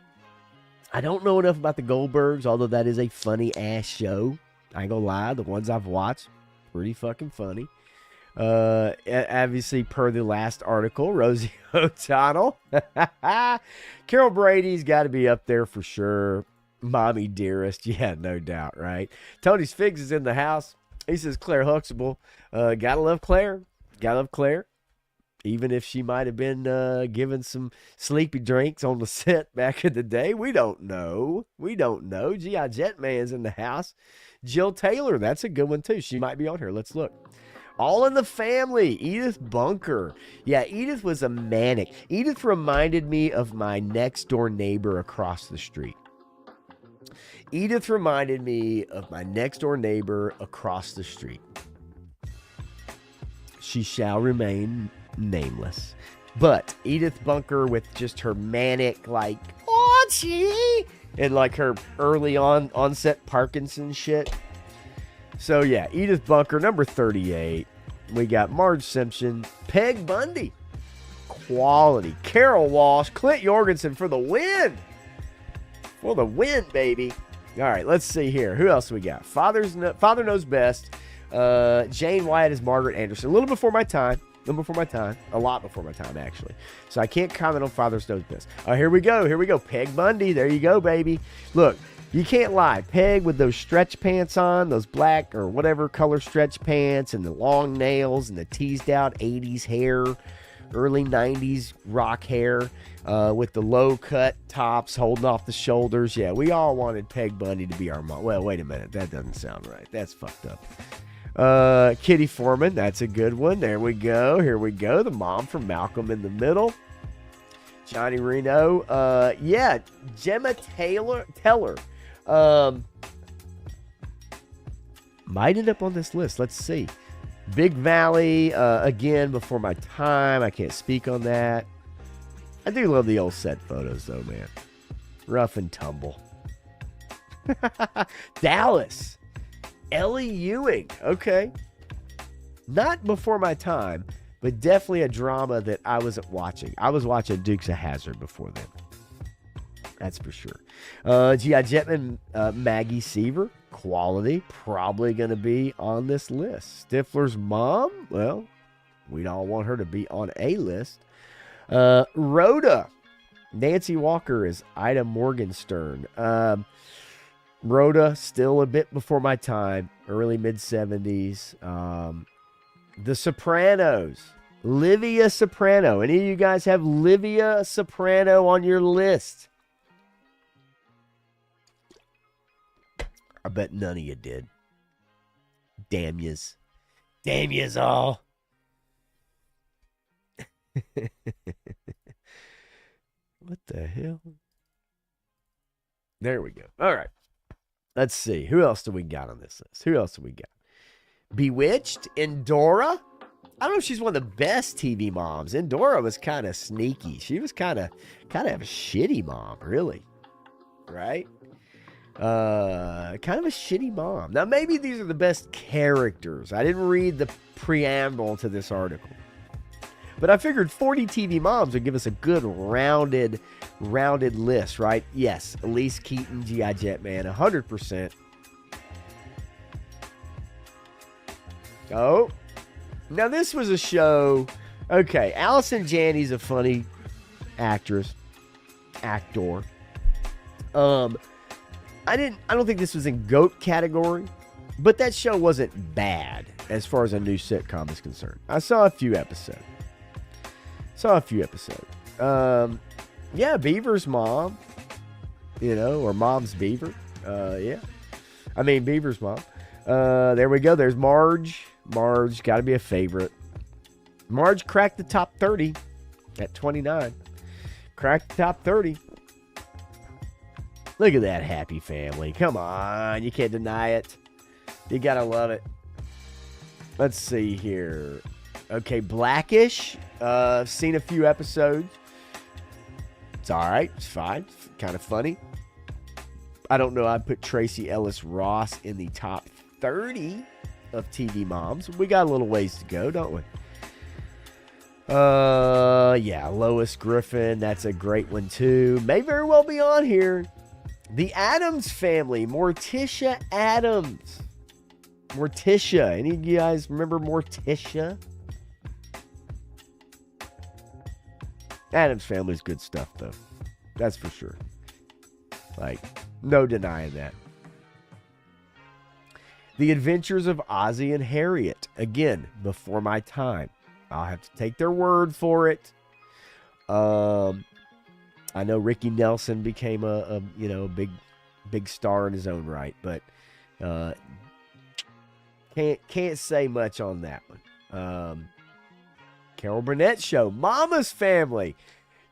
I don't know enough about the Goldbergs, although that is a funny-ass show. I ain't gonna lie. The ones I've watched, pretty fucking funny. Obviously, per the last article, Rosie O'Donnell. Carol Brady's got to be up there for sure. Mommy Dearest. Yeah, no doubt, right? Tony's Figs is in the house. He says Claire Huxtable. Gotta love Claire. Gotta love Claire. Even if she might have been given some sleepy drinks on the set back in the day. We don't know. We don't know. G.I. Jetman's in the house. Jill Taylor. That's a good one, too. She might be on here. Let's look. All in the Family. Edith Bunker. Yeah, Edith was a manic. Edith reminded me of my next door neighbor across the street. Edith reminded me of my next door neighbor across the street. She shall remain nameless. But Edith Bunker with just her manic, like, oh, gee, and like her early onset Parkinson shit. So yeah, Edith Bunker, number 38. We got Marge Simpson, Peg Bundy, quality, Carol Walsh, Clint Jorgensen for the win. For the win, baby. All right, let's see here. Who else we got? Father Knows Best. Jane Wyatt is Margaret Anderson. A little before my time. A lot before my time, actually. So I can't comment on Father Knows Best. Here we go. Peg Bundy. There you go, baby. Look, you can't lie. Peg with those stretch pants on, those black or whatever color stretch pants, and the long nails and the teased out 80s hair, early 90s rock hair, with the low cut tops holding off the shoulders. Yeah, we all wanted Peg Bundy to be our mom. Well, wait a minute. That doesn't sound right. That's fucked up. Kitty Foreman, that's a good one. There we go. Here we go. The mom from Malcolm in the Middle. Johnny Reno. Yeah, Gemma Teller. Might end up on this list. Let's see. Big Valley, again, before my time. I can't speak on that. I do love the old set photos, though, man. Rough and tumble. Dallas. Ellie Ewing. Okay. Not before my time, but definitely a drama that I wasn't watching. I was watching Dukes of Hazzard before then. That's for sure. G.I. Jetman, Maggie Seaver. Quality. Probably going to be on this list. Stifler's mom. Well, we'd all want her to be on a list. Rhoda. Nancy Walker is Ida Morgenstern. Rhoda, still a bit before my time. Early mid-70s. The Sopranos. Livia Soprano. Any of you guys have Livia Soprano on your list? I bet none of you did. Damn yous. Damn yous all. What the hell? There we go. All right. Let's see. Who else do we got on this list? Bewitched? Endora? I don't know if she's one of the best TV moms. Endora was kind of sneaky. She was kind of a shitty mom, really. Right? Kind of a shitty mom. Now, maybe these are the best characters. I didn't read the preamble to this article. But I figured 40 TV moms would give us a good rounded list, right? Yes, Elise Keaton, G.I. Jetman, 100%. Oh, now this was a show Okay, Allison Janney's a funny actor. I don't think this was in GOAT category, but that show wasn't bad as far as a new sitcom is concerned. I saw a few episodes. Yeah, Beaver's mom, or Mom's Beaver. Yeah. I mean, Beaver's mom. There we go. There's Marge. Marge, got to be a favorite. Marge cracked the top 30 at 29. Cracked the top 30. Look at that happy family. Come on. You can't deny it. You got to love it. Let's see here. Okay, Blackish. Seen a few episodes. It's all right. It's fine. It's kind of funny. I don't know. I'd put Tracy Ellis Ross in the top 30 of TV moms. We got a little ways to go, don't we? Yeah, Lois Griffin. That's a great one, too. May very well be on here. The Addams Family. Morticia Addams. Morticia. Any of you guys remember Morticia? Addams Family's good stuff, though. That's for sure. Like, no denying that. The Adventures of Ozzie and Harriet. Again, before my time. I'll have to take their word for it. I know Ricky Nelson became a big star in his own right, but can't say much on that one. Carol Burnett Show, Mama's Family.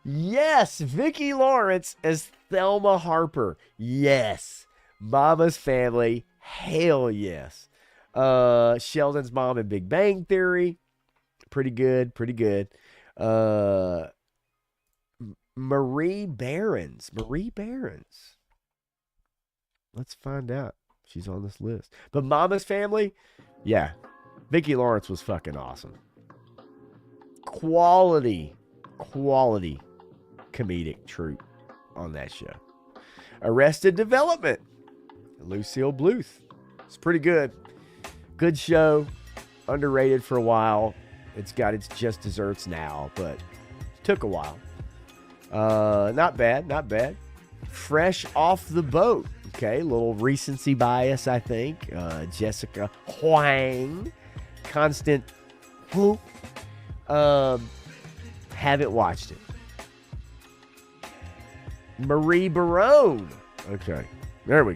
Yes, Vicki Lawrence as Thelma Harper. Yes, Mama's Family. Hell yes. Sheldon's mom in Big Bang Theory. Pretty good. Marie Behrens. Let's find out. She's on this list. But Mama's Family, yeah. Vicki Lawrence was fucking awesome. Quality comedic troupe on that show. Arrested Development. Lucille Bluth. It's pretty good. Good show. Underrated for a while. It's got its just desserts now, but it took a while. Not bad. Fresh Off the Boat. Okay, a little recency bias, I think. Jessica Huang. Constant Who. Haven't watched it. Marie Barone. Okay, there we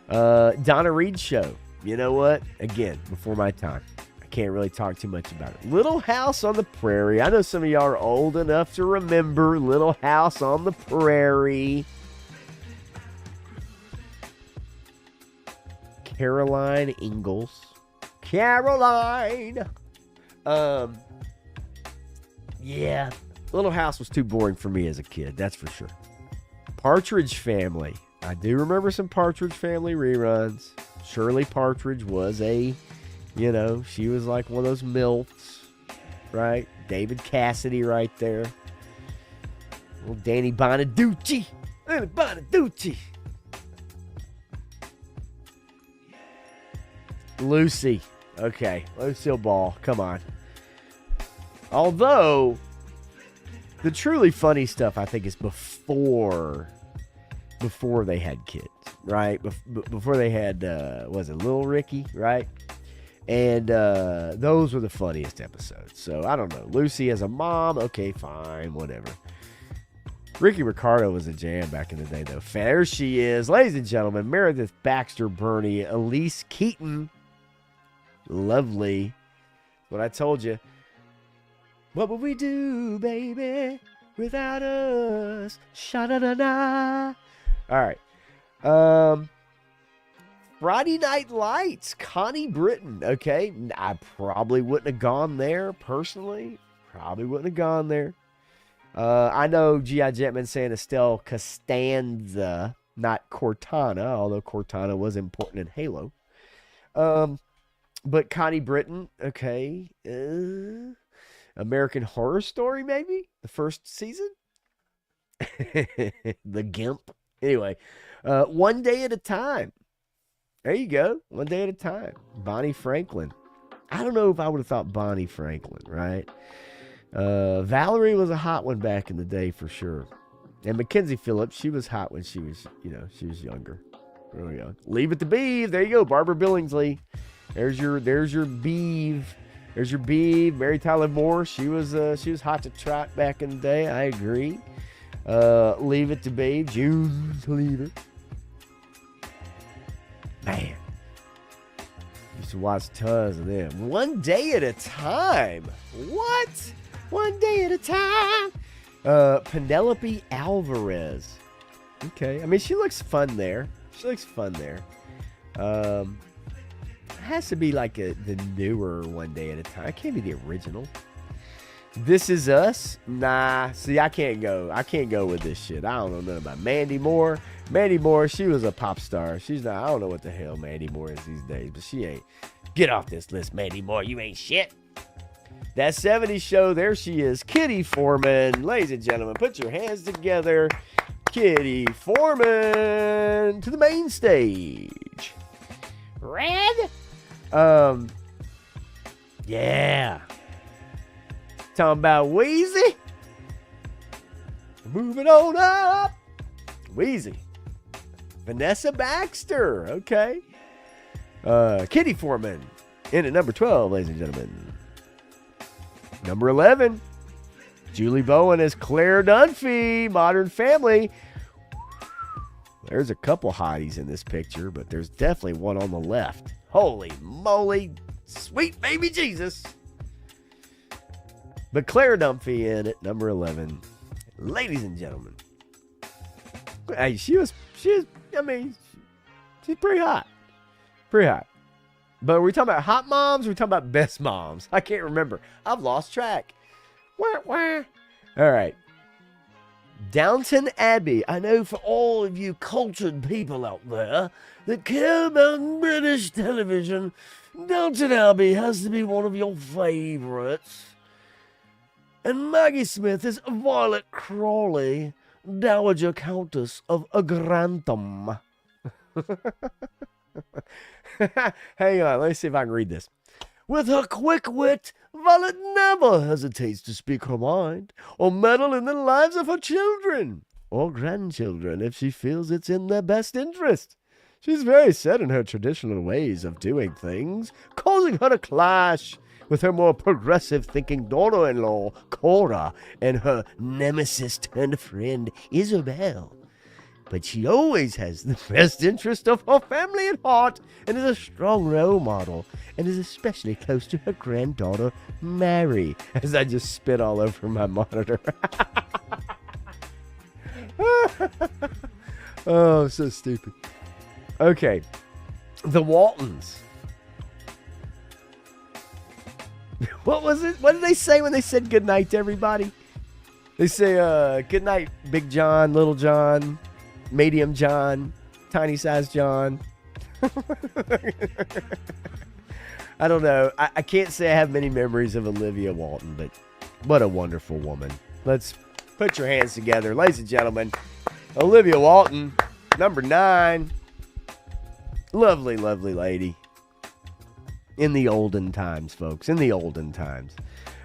go. Donna Reed Show. You know what? Again, before my time. I can't really talk too much about it. Little House on the Prairie. I know some of y'all are old enough to remember Little House on the Prairie. Caroline Ingalls. Caroline. Yeah. Little House was too boring for me as a kid, that's for sure. Partridge Family. I do remember some Partridge Family reruns. Shirley Partridge was she was like one of those MILFs, right? David Cassidy right there. Little Danny Bonaducci. Lucy. Okay, Lucille Ball. Come on. Although, the truly funny stuff, I think, is before they had kids, right? Before they had, was it Little Ricky, right? And those were the funniest episodes. So, I don't know. Lucy as a mom, okay, fine, whatever. Ricky Ricardo was a jam back in the day, though. There she is. Ladies and gentlemen, Meredith Baxter Burney, Elise Keaton. Lovely. What I told you. What would we do, baby, without us? Sha-da-da-da. All right. Friday Night Lights, Connie Britton. Okay, I probably wouldn't have gone there personally. Probably wouldn't have gone there. I know G.I. Jetman saying Estelle Costanza, not Cortana, although Cortana was important in Halo. But Connie Britton, okay. American Horror Story, maybe? The first season? The Gimp. Anyway, One Day at a Time. There you go. One Day at a Time. Bonnie Franklin. I don't know if I would have thought Bonnie Franklin, right? Valerie was a hot one back in the day for sure. And Mackenzie Phillips, she was hot when she was, she was younger. There we go. Leave it to Beeve. There you go. Barbara Billingsley. There's your Beeve. There's your Beeve. Mary Tyler Moore. She was hot to trot back in the day. I agree. Leave it to Beeve. June Cleaver. Man. Used to watch tons of them. One day at a time. What? One day at a time. Penelope Alvarez. Okay. I mean, she looks fun there. Has to be like the newer One Day at a Time. It can't be the original. This Is Us? Nah. See, I can't go with this shit. I don't know nothing about Mandy Moore. Mandy Moore, she was a pop star. She's not, I don't know what the hell Mandy Moore is these days, but she ain't. Get off this list, Mandy Moore. You ain't shit. That 70s show, there she is. Kitty Foreman. Ladies and gentlemen, put your hands together. Kitty Foreman to the main stage. Red? Yeah. Talking about Wheezy. Moving on up. Wheezy. Vanessa Baxter. Okay. Kitty Foreman in at number 12, ladies and gentlemen. Number 11. Julie Bowen as Claire Dunphy, Modern Family. There's a couple hotties in this picture, but there's definitely one on the left. Holy moly, sweet baby Jesus. But Claire Dunphy in at number 11. Ladies and gentlemen. Hey, she's pretty hot. Pretty hot. But are we talking about hot moms or are we talking about best moms? I can't remember. I've lost track. Wah, wah. All right. Downton Abbey. I know for all of you cultured people out there that care about British television, Downton Abbey has to be one of your favorites. And Maggie Smith is Violet Crawley, Dowager Countess of Grantham. Hang on, let me see if I can read this. With her quick wit, Violet never hesitates to speak her mind or meddle in the lives of her children or grandchildren if she feels it's in their best interest. She's very set in her traditional ways of doing things, causing her to clash with her more progressive-thinking daughter-in-law, Cora, and her nemesis-turned-friend, Isabel. But she always has the best interest of her family at heart and is a strong role model and is especially close to her granddaughter, Mary, as I just spit all over my monitor. Oh, so stupid. Okay. The Waltons. What was it? What did they say when they said good night to everybody? They say, good night, Big John, Little John, Medium John, Tiny Size John. I don't know. I can't say I have many memories of Olivia Walton, but what a wonderful woman. Let's put your hands together. Ladies and gentlemen, Olivia Walton, number 9. Lovely, lovely lady. In the olden times, folks. In the olden times.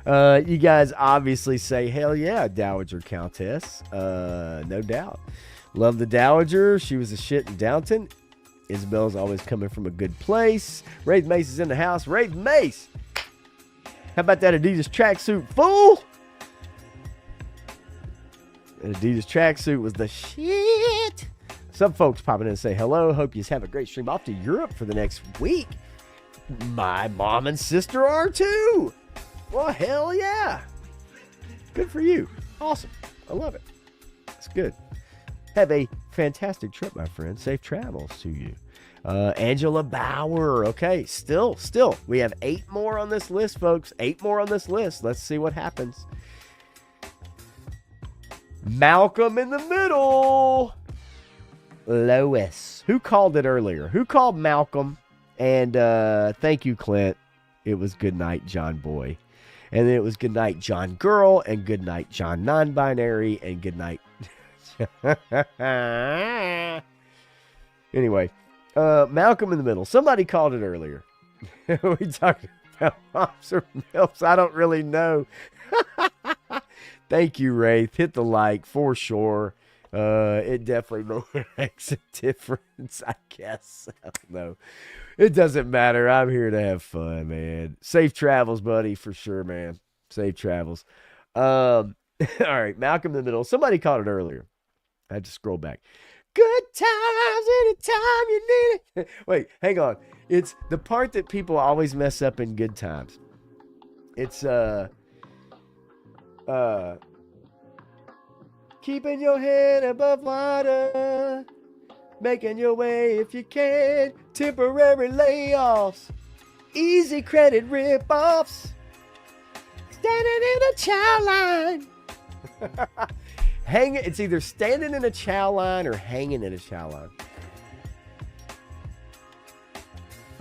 You guys obviously say, hell yeah, Dowager Countess. No doubt. Love the Dowager. She was a shit in Downton. Isabel's always coming from a good place. Wraith Mace is in the house. Wraith Mace. How about that Adidas tracksuit, fool? That Adidas tracksuit was the shit. Some folks popping in and say hello. Hope you have a great stream off to Europe for the next week. My mom and sister are too. Well, hell yeah. Good for you. Awesome. I love it. It's good. Have a fantastic trip, my friend. Safe travels to you. Angela Bauer. Okay, still. We have 8 more on this list, folks. 8 more on this list. Let's see what happens. Malcolm in the Middle. Lois. Who called it earlier? Who called Malcolm? And thank you, Clint. It was good night, John Boy. And then it was good night, John Girl, and good night, John Non-Binary, and good night. Anyway, Malcolm in the Middle. Somebody called it earlier. We talked Pops or MILFs. I don't really know. Thank you, Wraith. Hit the like for sure. It definitely makes a difference, I guess. I don't know. It doesn't matter. I'm here to have fun, man. Safe travels, buddy, for sure, man. Safe travels. All right, Malcolm in the Middle. Somebody caught it earlier. I had to scroll back. Good times anytime you need it. Wait, hang on. It's the part that people always mess up in Good Times. It's keeping your head above water, making your way if you can, temporary layoffs, easy credit rip-offs, standing in a chow line. It's either standing in a chow line or hanging in a chow line.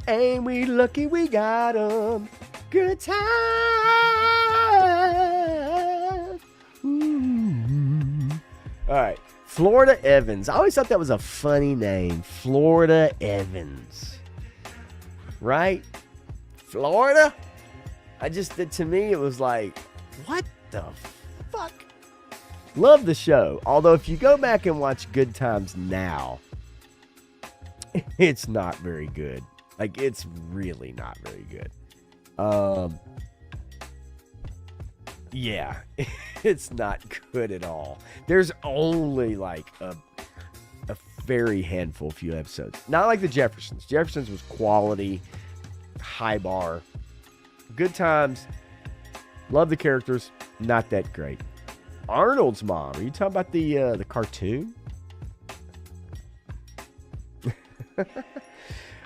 Ain't we lucky we got 'em? Good times. Ooh. All right. Florida Evans. I always thought that was a funny name. Florida Evans. Right? Florida? To me, it was like, what the fuck? Love the show. Although, if you go back and watch Good Times now, it's not very good. Like, it's really not very good. Yeah, it's not good at all. There's only like a very few episodes. Not like the Jeffersons. Jeffersons was quality, high bar. Good Times. Love the characters. Not that great. Arnold's Mom. Are you talking about the cartoon?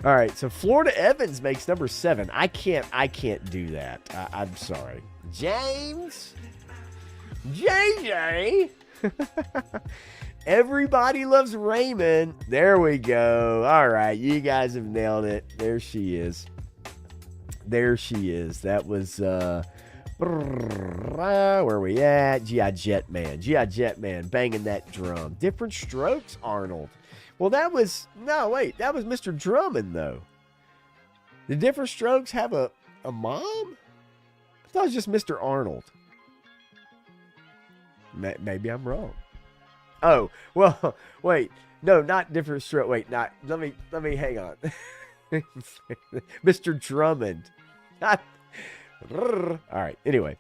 All right, so Florida Evans makes number 7. I can't do that. I'm sorry. James? JJ? Everybody Loves Raymond. There we go. All right, you guys have nailed it. There she is. That was, where are we at? G.I. Jetman banging that drum. Different Strokes, Arnold. Well, that was Mr. Drummond, though. Did Different Strokes have a mom? I thought it was just Mr. Arnold. Maybe I'm wrong. Oh, well, wait. No, not Different Strokes. Wait, not. Let me hang on. Mr. Drummond. All right, anyway.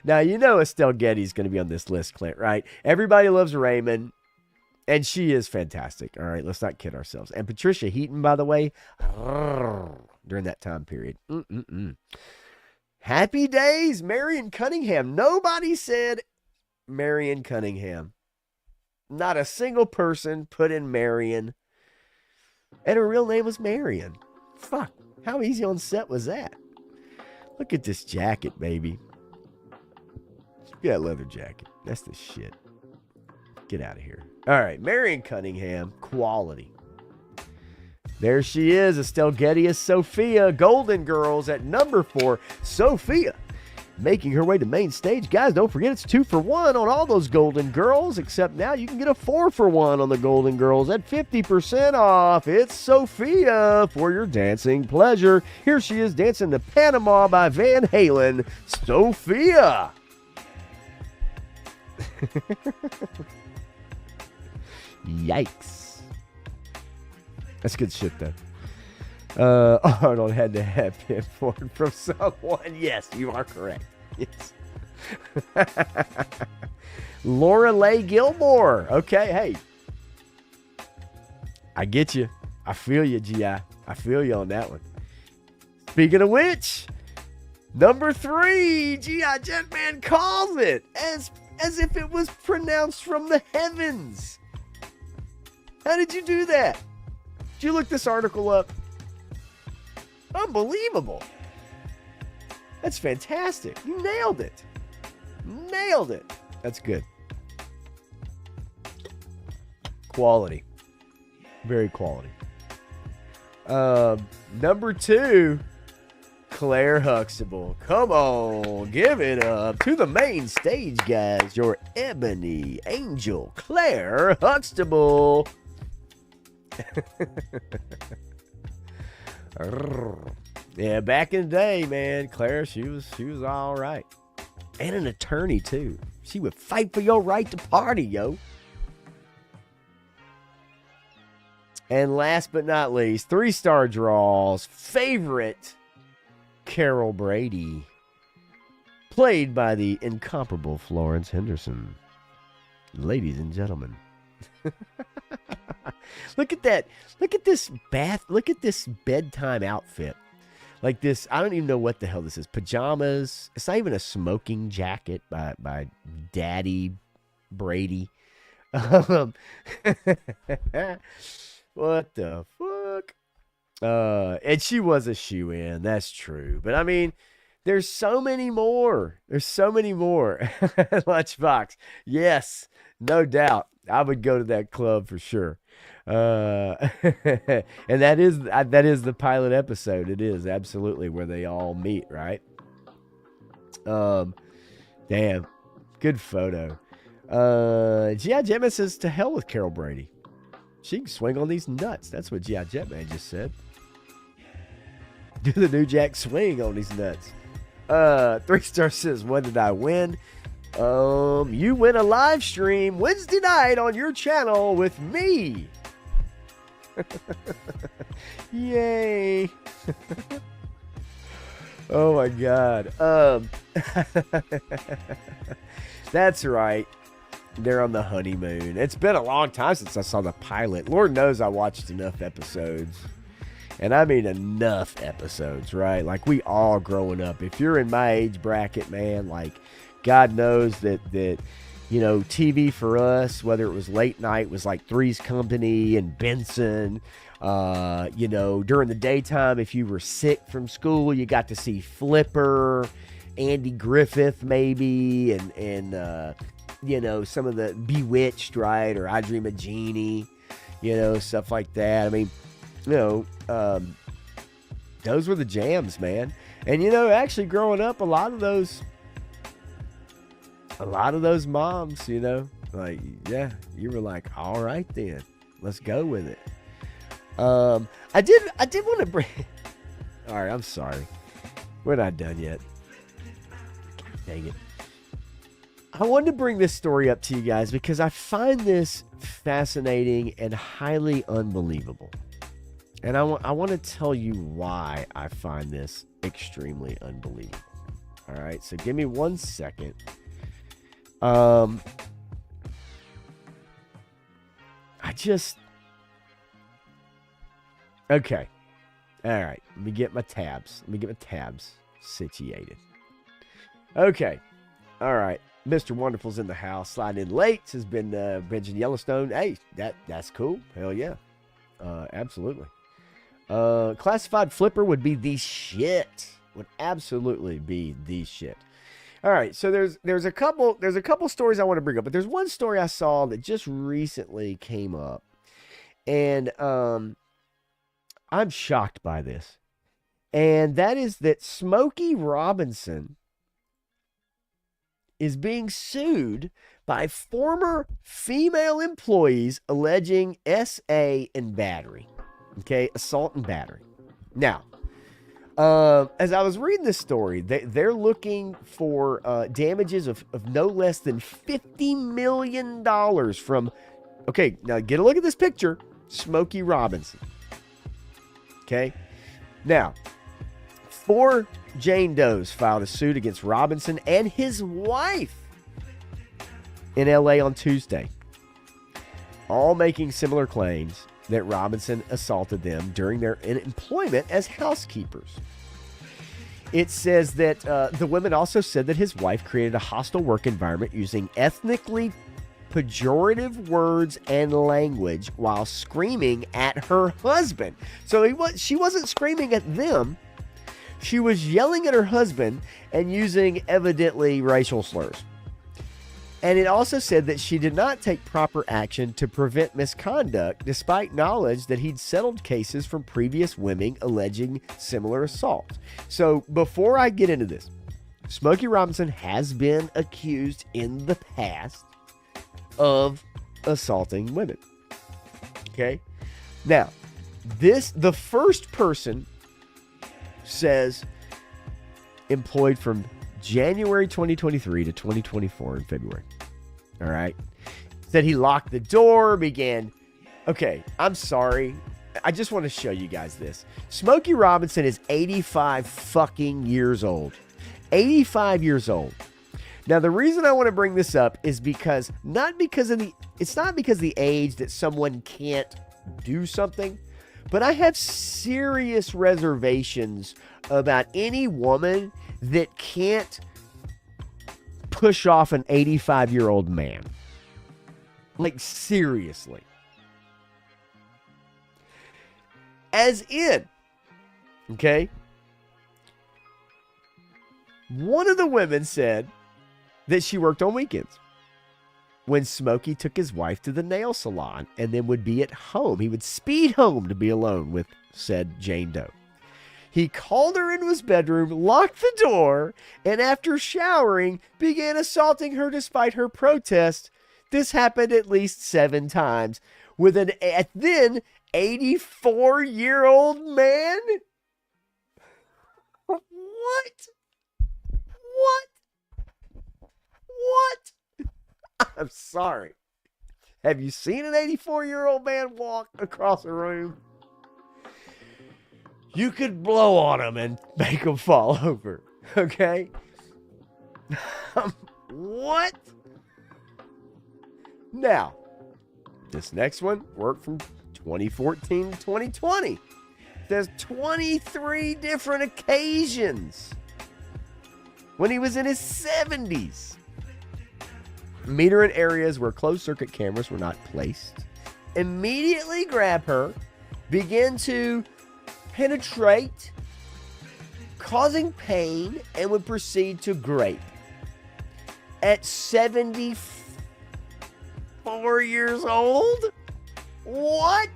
Now, you know Estelle Getty's going to be on this list, Clint, right? Everybody Loves Raymond. And she is fantastic. All right, let's not kid ourselves. And Patricia Heaton, by the way, during that time period. Happy Days, Marion Cunningham. Nobody said Marion Cunningham. Not a single person put in Marion. And her real name was Marion. Fuck, how easy on set was that? Look at this jacket, baby. Look at that leather jacket. That's the shit. Get out of here. All right, Marion Cunningham, quality. There she is, Estelle Getty as Sophia. Golden Girls at number 4, Sophia, making her way to main stage. Guys, don't forget it's 2 for 1 on all those Golden Girls, except now you can get a 4 for 1 on the Golden Girls at 50% off. It's Sophia for your dancing pleasure. Here she is dancing to Panama by Van Halen. Sophia. Yikes. That's good shit, though. Arnold had to have pinboard from someone. Yes, you are correct. Yes. Laura Leigh Gilmore. Okay, hey. I get you. I feel you, G.I. I feel you on that one. Speaking of which, number 3, G.I. Jetman calls it as if it was pronounced from the heavens. How did you do that? Did you look this article up? Unbelievable. That's fantastic. You nailed it. Nailed it. That's good. Quality. Very quality. Number 2, Claire Huxtable. Come on, give it up to the main stage, guys. Your ebony angel, Claire Huxtable. Yeah, back in the day, man, Clara, she was all right. And an attorney, too. She would fight for your right to party, yo. And last but not least, 3-star draws. Favorite, Carol Brady. Played by the incomparable Florence Henderson. Ladies and gentlemen. Look at that. Look at this Look at this bedtime outfit. Like this, I don't even know what the hell this is. Pajamas. It's not even a smoking jacket by Daddy Brady. What the fuck? And she was a shoo-in. That's true. But I mean, there's so many more. There's so many more. Lunchbox. Yes, no doubt. I would go to that club for sure. And that is the pilot episode. It is absolutely where they all meet, right? Damn, good photo. G.I. Jetman says to hell with Carol Brady. She can swing on these nuts. That's what G.I. Jetman just said. Do the New Jack swing on these nuts. 3-star says, what did I win? You win a live stream Wednesday night on your channel with me. Yay. Oh my God. That's right. They're on the honeymoon. It's been a long time since I saw the pilot. Lord knows I watched enough episodes. And I mean enough episodes, right? Like we all growing up. If you're in my age bracket, man, like God knows that you know, TV for us, whether it was late night, was like Three's Company and Benson. You know, during the daytime, if you were sick from school, you got to see Flipper, Andy Griffith maybe, and you know, some of the Bewitched, right? Or I Dream of Jeannie, you know, stuff like that. I mean, you know, those were the jams, man. And, you know, actually growing up, a lot of those moms, you know, like, yeah, you were like, all right then, let's go with it. I did want to bring, all right, I'm sorry. We're not done yet. God dang it. I wanted to bring this story up to you guys because I find this fascinating and highly unbelievable. And I want to tell you why I find this extremely unbelievable. All right, so give me 1 second. Okay. All right, let me get my tabs situated. Okay. All right. Mr. Wonderful's in the house. Sliding in late. Has been binging Yellowstone. Hey, that's cool. Hell yeah. Absolutely. Classified Flipper would be the shit. Would absolutely be the shit. All right, so there's a couple stories I want to bring up, but there's one story I saw that just recently came up, and I'm shocked by this, and that is that Smokey Robinson is being sued by former female employees alleging SA and battery. Okay, assault and battery. Now, as I was reading this story, they're looking for damages of no less than $50 million from, okay, now get a look at this picture, Smokey Robinson. Okay, now, 4 Jane Does filed a suit against Robinson and his wife in LA on Tuesday, all making similar claims that Robinson assaulted them during their employment as housekeepers. It says that the women also said that his wife created a hostile work environment using ethnically pejorative words and language while screaming at her husband. So she wasn't screaming at them. She was yelling at her husband and using evidently racial slurs. And it also said that she did not take proper action to prevent misconduct, despite knowledge that he'd settled cases from previous women alleging similar assaults. So before I get into this, Smokey Robinson has been accused in the past of assaulting women. Okay? Now, the first person says employed from January 2023 to 2024 in February. All right. Said he locked the door, began. Okay, I'm sorry. I just want to show you guys this. Smokey Robinson is 85 fucking years old. 85 years old. Now, the reason I want to bring this up is because, it's not because of the age that someone can't do something, but I have serious reservations about any woman that can't push off an 85-year-old man. Like, seriously. As in, okay, one of the women said that she worked on weekends when Smokey took his wife to the nail salon and then would be at home. He would speed home to be alone with said Jane Doe. He called her into his bedroom, locked the door, and after showering, began assaulting her despite her protest. This happened at least 7 times with an then 84-year-old man? What? I'm sorry. Have you seen an 84-year-old man walk across a room? You could blow on him and make him fall over. Okay? What? Now, this next one worked from 2014 to 2020. There's 23 different occasions when he was in his 70s. Meet her in areas where closed circuit cameras were not placed. Immediately grab her, begin to penetrate, causing pain, and would proceed to grape. At 74 years old? What?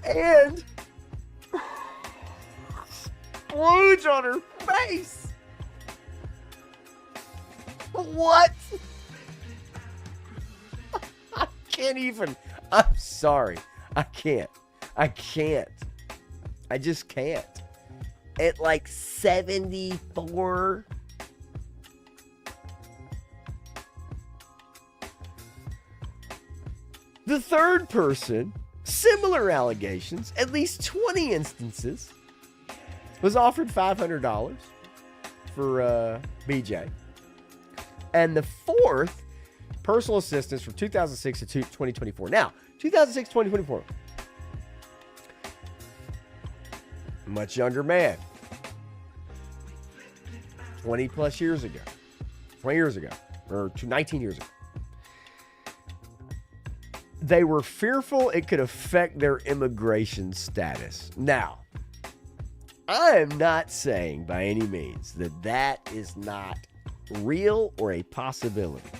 And splooge on her face. What? I can't even. I'm sorry. I can't. I just can't. At like 74. The third person, similar allegations, at least 20 instances, was offered $500 for BJ. And the fourth, personal assistance from 2006 to 2024. Now, 2006, 2024. Much younger man. 20 plus years ago. 20 years ago. Or 19 years ago. They were fearful it could affect their immigration status. Now, I am not saying by any means that that is not real or a possibility.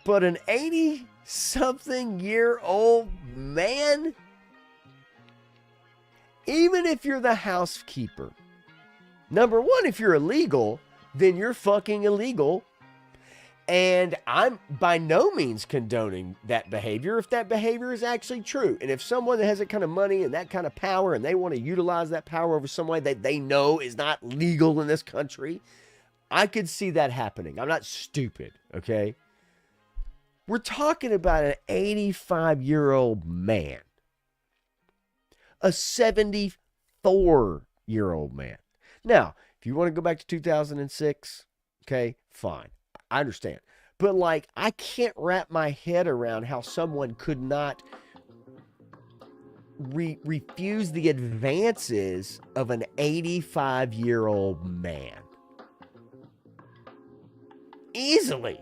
But an 80-something-year-old man, even if you're the housekeeper, number one, if you're illegal, then you're fucking illegal. And I'm by no means condoning that behavior if that behavior is actually true. And if someone that has that kind of money and that kind of power and they want to utilize that power over someone that they know is not legal in this country, I could see that happening. I'm not stupid, okay? We're talking about an 85-year-old man. A 74-year-old man. Now, if you want to go back to 2006, okay, fine. I understand. But, like, I can't wrap my head around how someone could not refuse the advances of an 85-year-old man. Easily.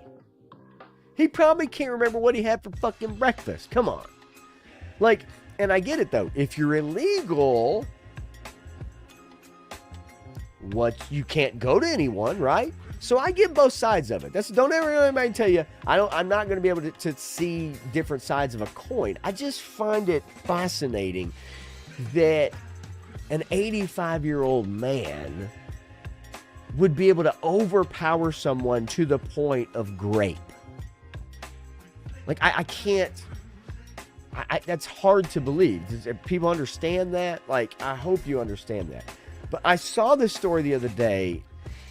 He probably can't remember what he had for fucking breakfast. Come on. Like, and I get it, though. If you're illegal, you can't go to anyone, right? So I get both sides of it. Don't ever anybody tell you I'm not going to be able to see different sides of a coin. I just find it fascinating that an 85-year-old man would be able to overpower someone to the point of grape. Like I can't That's hard to believe. Does people understand that? Like, I hope you understand that. But I saw this story the other day,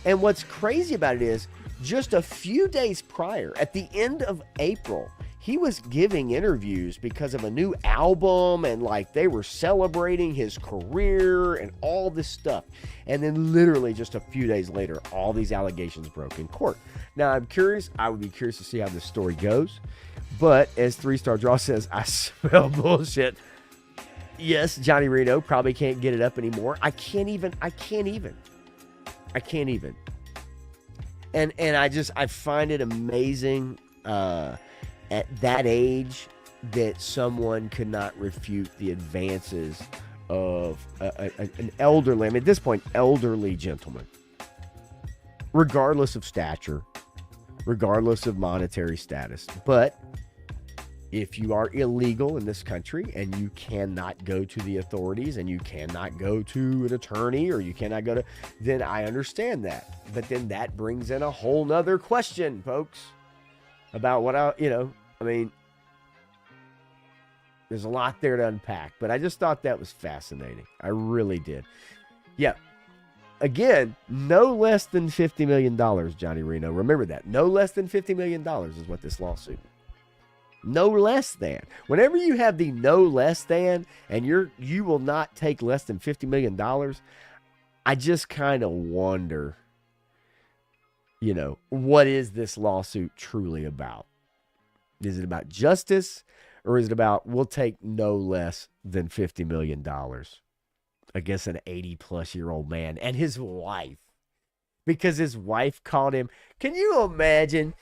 and what's crazy about it is just a few days prior, at the end of April, he was giving interviews because of a new album, and like they were celebrating his career and all this stuff. And then literally just a few days later, all these allegations broke in court. Now, I'm curious. I would be curious to see how this story goes. But as 3-Star Draw says, I smell bullshit. Yes, Johnny Reno probably can't get it up anymore. I can't even. And I find it amazing at that age that someone could not refute the advances of an elderly, I mean, at this point, elderly gentleman, regardless of stature, regardless of monetary status. But if you are illegal in this country and you cannot go to the authorities and you cannot go to an attorney or you cannot go to, then I understand that. But then that brings in a whole nother question, folks, about what I mean, there's a lot there to unpack, but I just thought that was fascinating. I really did. Yeah. Again, no less than $50 million, Johnny Reno. Remember that. No less than $50 million is what this lawsuit. No less than. Whenever you have the no less than, and you will not take less than $50 million, I just kind of wonder, what is this lawsuit truly about? Is it about justice, or is it about we'll take no less than $50 million against an 80-plus-year-old man and his wife? Because his wife called him. Can you imagine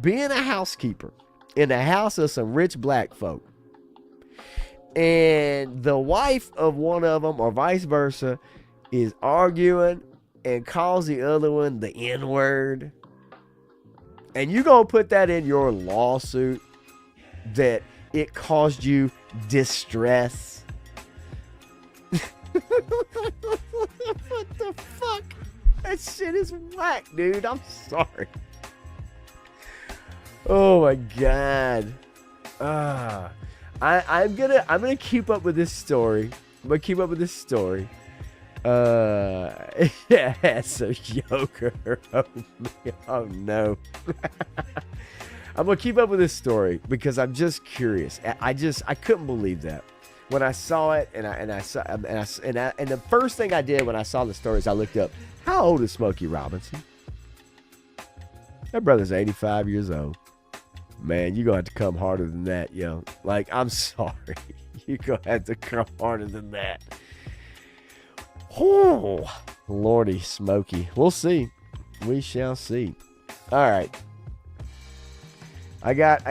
being a housekeeper in the house of some rich black folk, and the wife of one of them, or vice versa, is arguing and calls the other one the N-word? And you gonna put that in your lawsuit that it caused you distress? What the fuck? That shit is whack, dude. I'm sorry. Oh my God. I'm gonna keep up with this story. Yeah, it's a joker. Oh no. I'm gonna keep up with this story because I'm just curious. I couldn't believe that when I saw it, and the first thing I did when I saw the story is I looked up, how old is Smokey Robinson? That brother's 85 years old. Man, you're gonna have to come harder than that, yo. Like, I'm sorry. You're gonna have to come harder than that. Oh, Lordy Smokey. We'll see. We shall see. All right. I got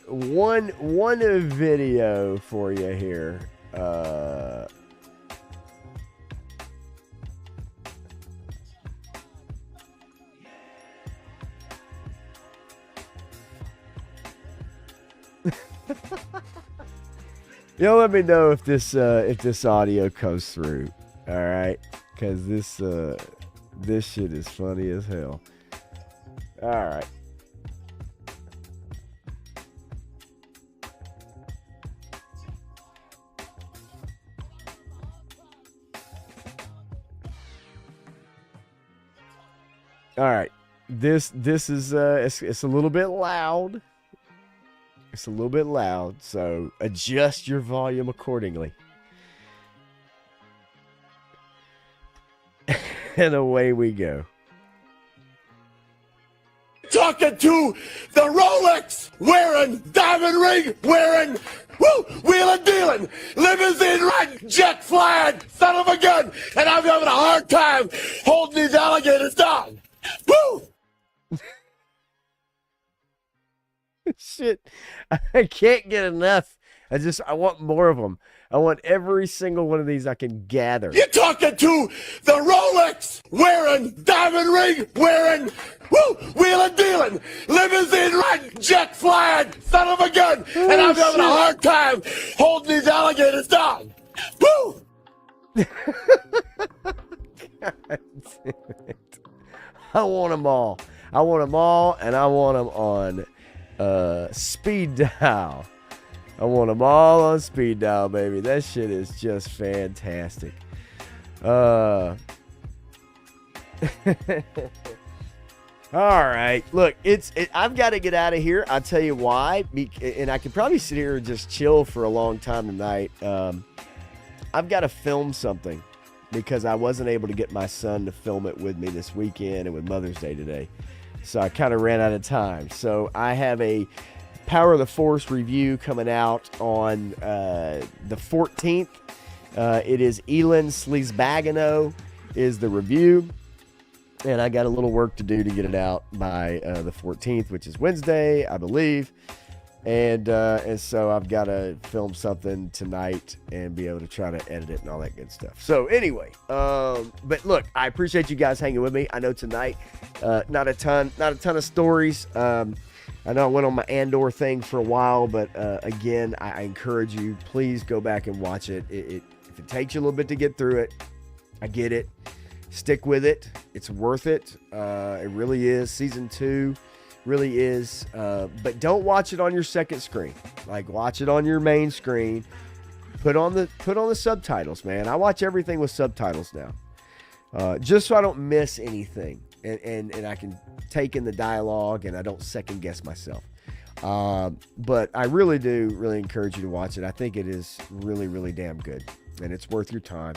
one video for you here. You'll let me know if this audio comes through. All right, because this shit is funny as hell. All right. All right. This is it's a little bit loud. It's a little bit loud, so adjust your volume accordingly. And away we go. Talking to the Rolex wearing, diamond ring wearing, wheeling dealing, limousine riding, jet flying, son of a gun, and I'm having a hard time holding these alligators down. Woo! Shit, I can't get enough. I want more of them. I want every single one of these I can gather. You're talking to the Rolex wearing, diamond ring wearing, wheeling dealing, limousine riding, jet flying, son of a gun, and I'm having a hard time holding these alligators down. Woo! God damn it. I want them all. I want them all, and I want them on Speed dial. I want them all on speed dial, baby. That shit is just fantastic. All right. Look, I've got to get out of here. I'll tell you why. And I could probably sit here and just chill for a long time tonight. I've got to film something because I wasn't able to get my son to film it with me this weekend and with Mother's Day today. So I kind of ran out of time. So I have a Power of the Force review coming out on the 14th. It is Elon Sleazebagano is the review. And I got a little work to do to get it out by the 14th, which is Wednesday, I believe. And so I've got to film something tonight and be able to try to edit it and all that good stuff. So anyway, but look, I appreciate you guys hanging with me. I know tonight, not a ton of stories. I know I went on my Andor thing for a while, but again, I encourage you, please go back and watch it. If it takes you a little bit to get through it, I get it. Stick with it. It's worth it. It really is. Season 2 really is. But don't watch it on your second screen. Like, watch it on your main screen. Put on the subtitles, man. I watch everything with subtitles now. Just so I don't miss anything. And I can take in the dialogue and I don't second guess myself. But I really do encourage you to watch it. I think it is really, really damn good. And it's worth your time.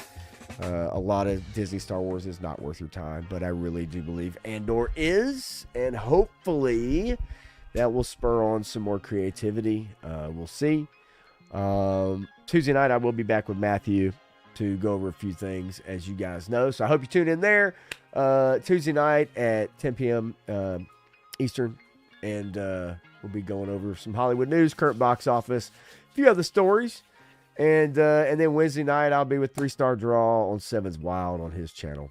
A lot of Disney Star Wars is not worth your time, but I really do believe Andor is, and hopefully that will spur on some more creativity. We'll see. Tuesday night I will be back with Matthew to go over a few things, as you guys know. So I hope you tune in there Tuesday night at 10 p.m. Eastern, and we'll be going over some Hollywood news, current box office, a few other stories. And then Wednesday night, I'll be with 3-Star Draw on Seven's Wild on his channel.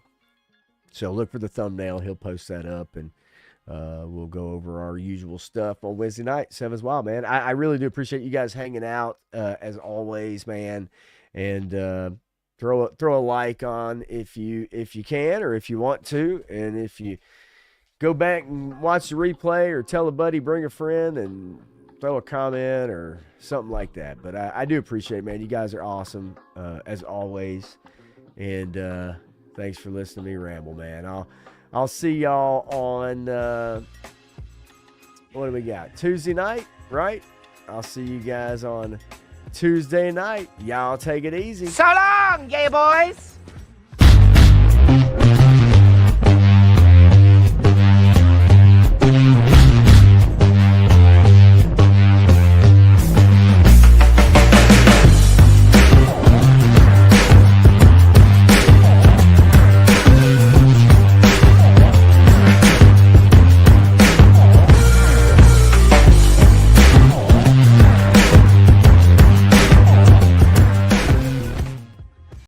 So look for the thumbnail. He'll post that up, and we'll go over our usual stuff on Wednesday night, Seven's Wild, man. I really do appreciate you guys hanging out, as always, man. And throw a like on if you can or if you want to. And if you go back and watch the replay or tell a buddy, bring a friend, and throw a comment or something like that. But I do appreciate it, man. You guys are awesome, as always. And thanks for listening to me ramble, man. I'll see y'all on, what do we got? Tuesday night, right? I'll see you guys on Tuesday night. Y'all take it easy. So long, gay boys!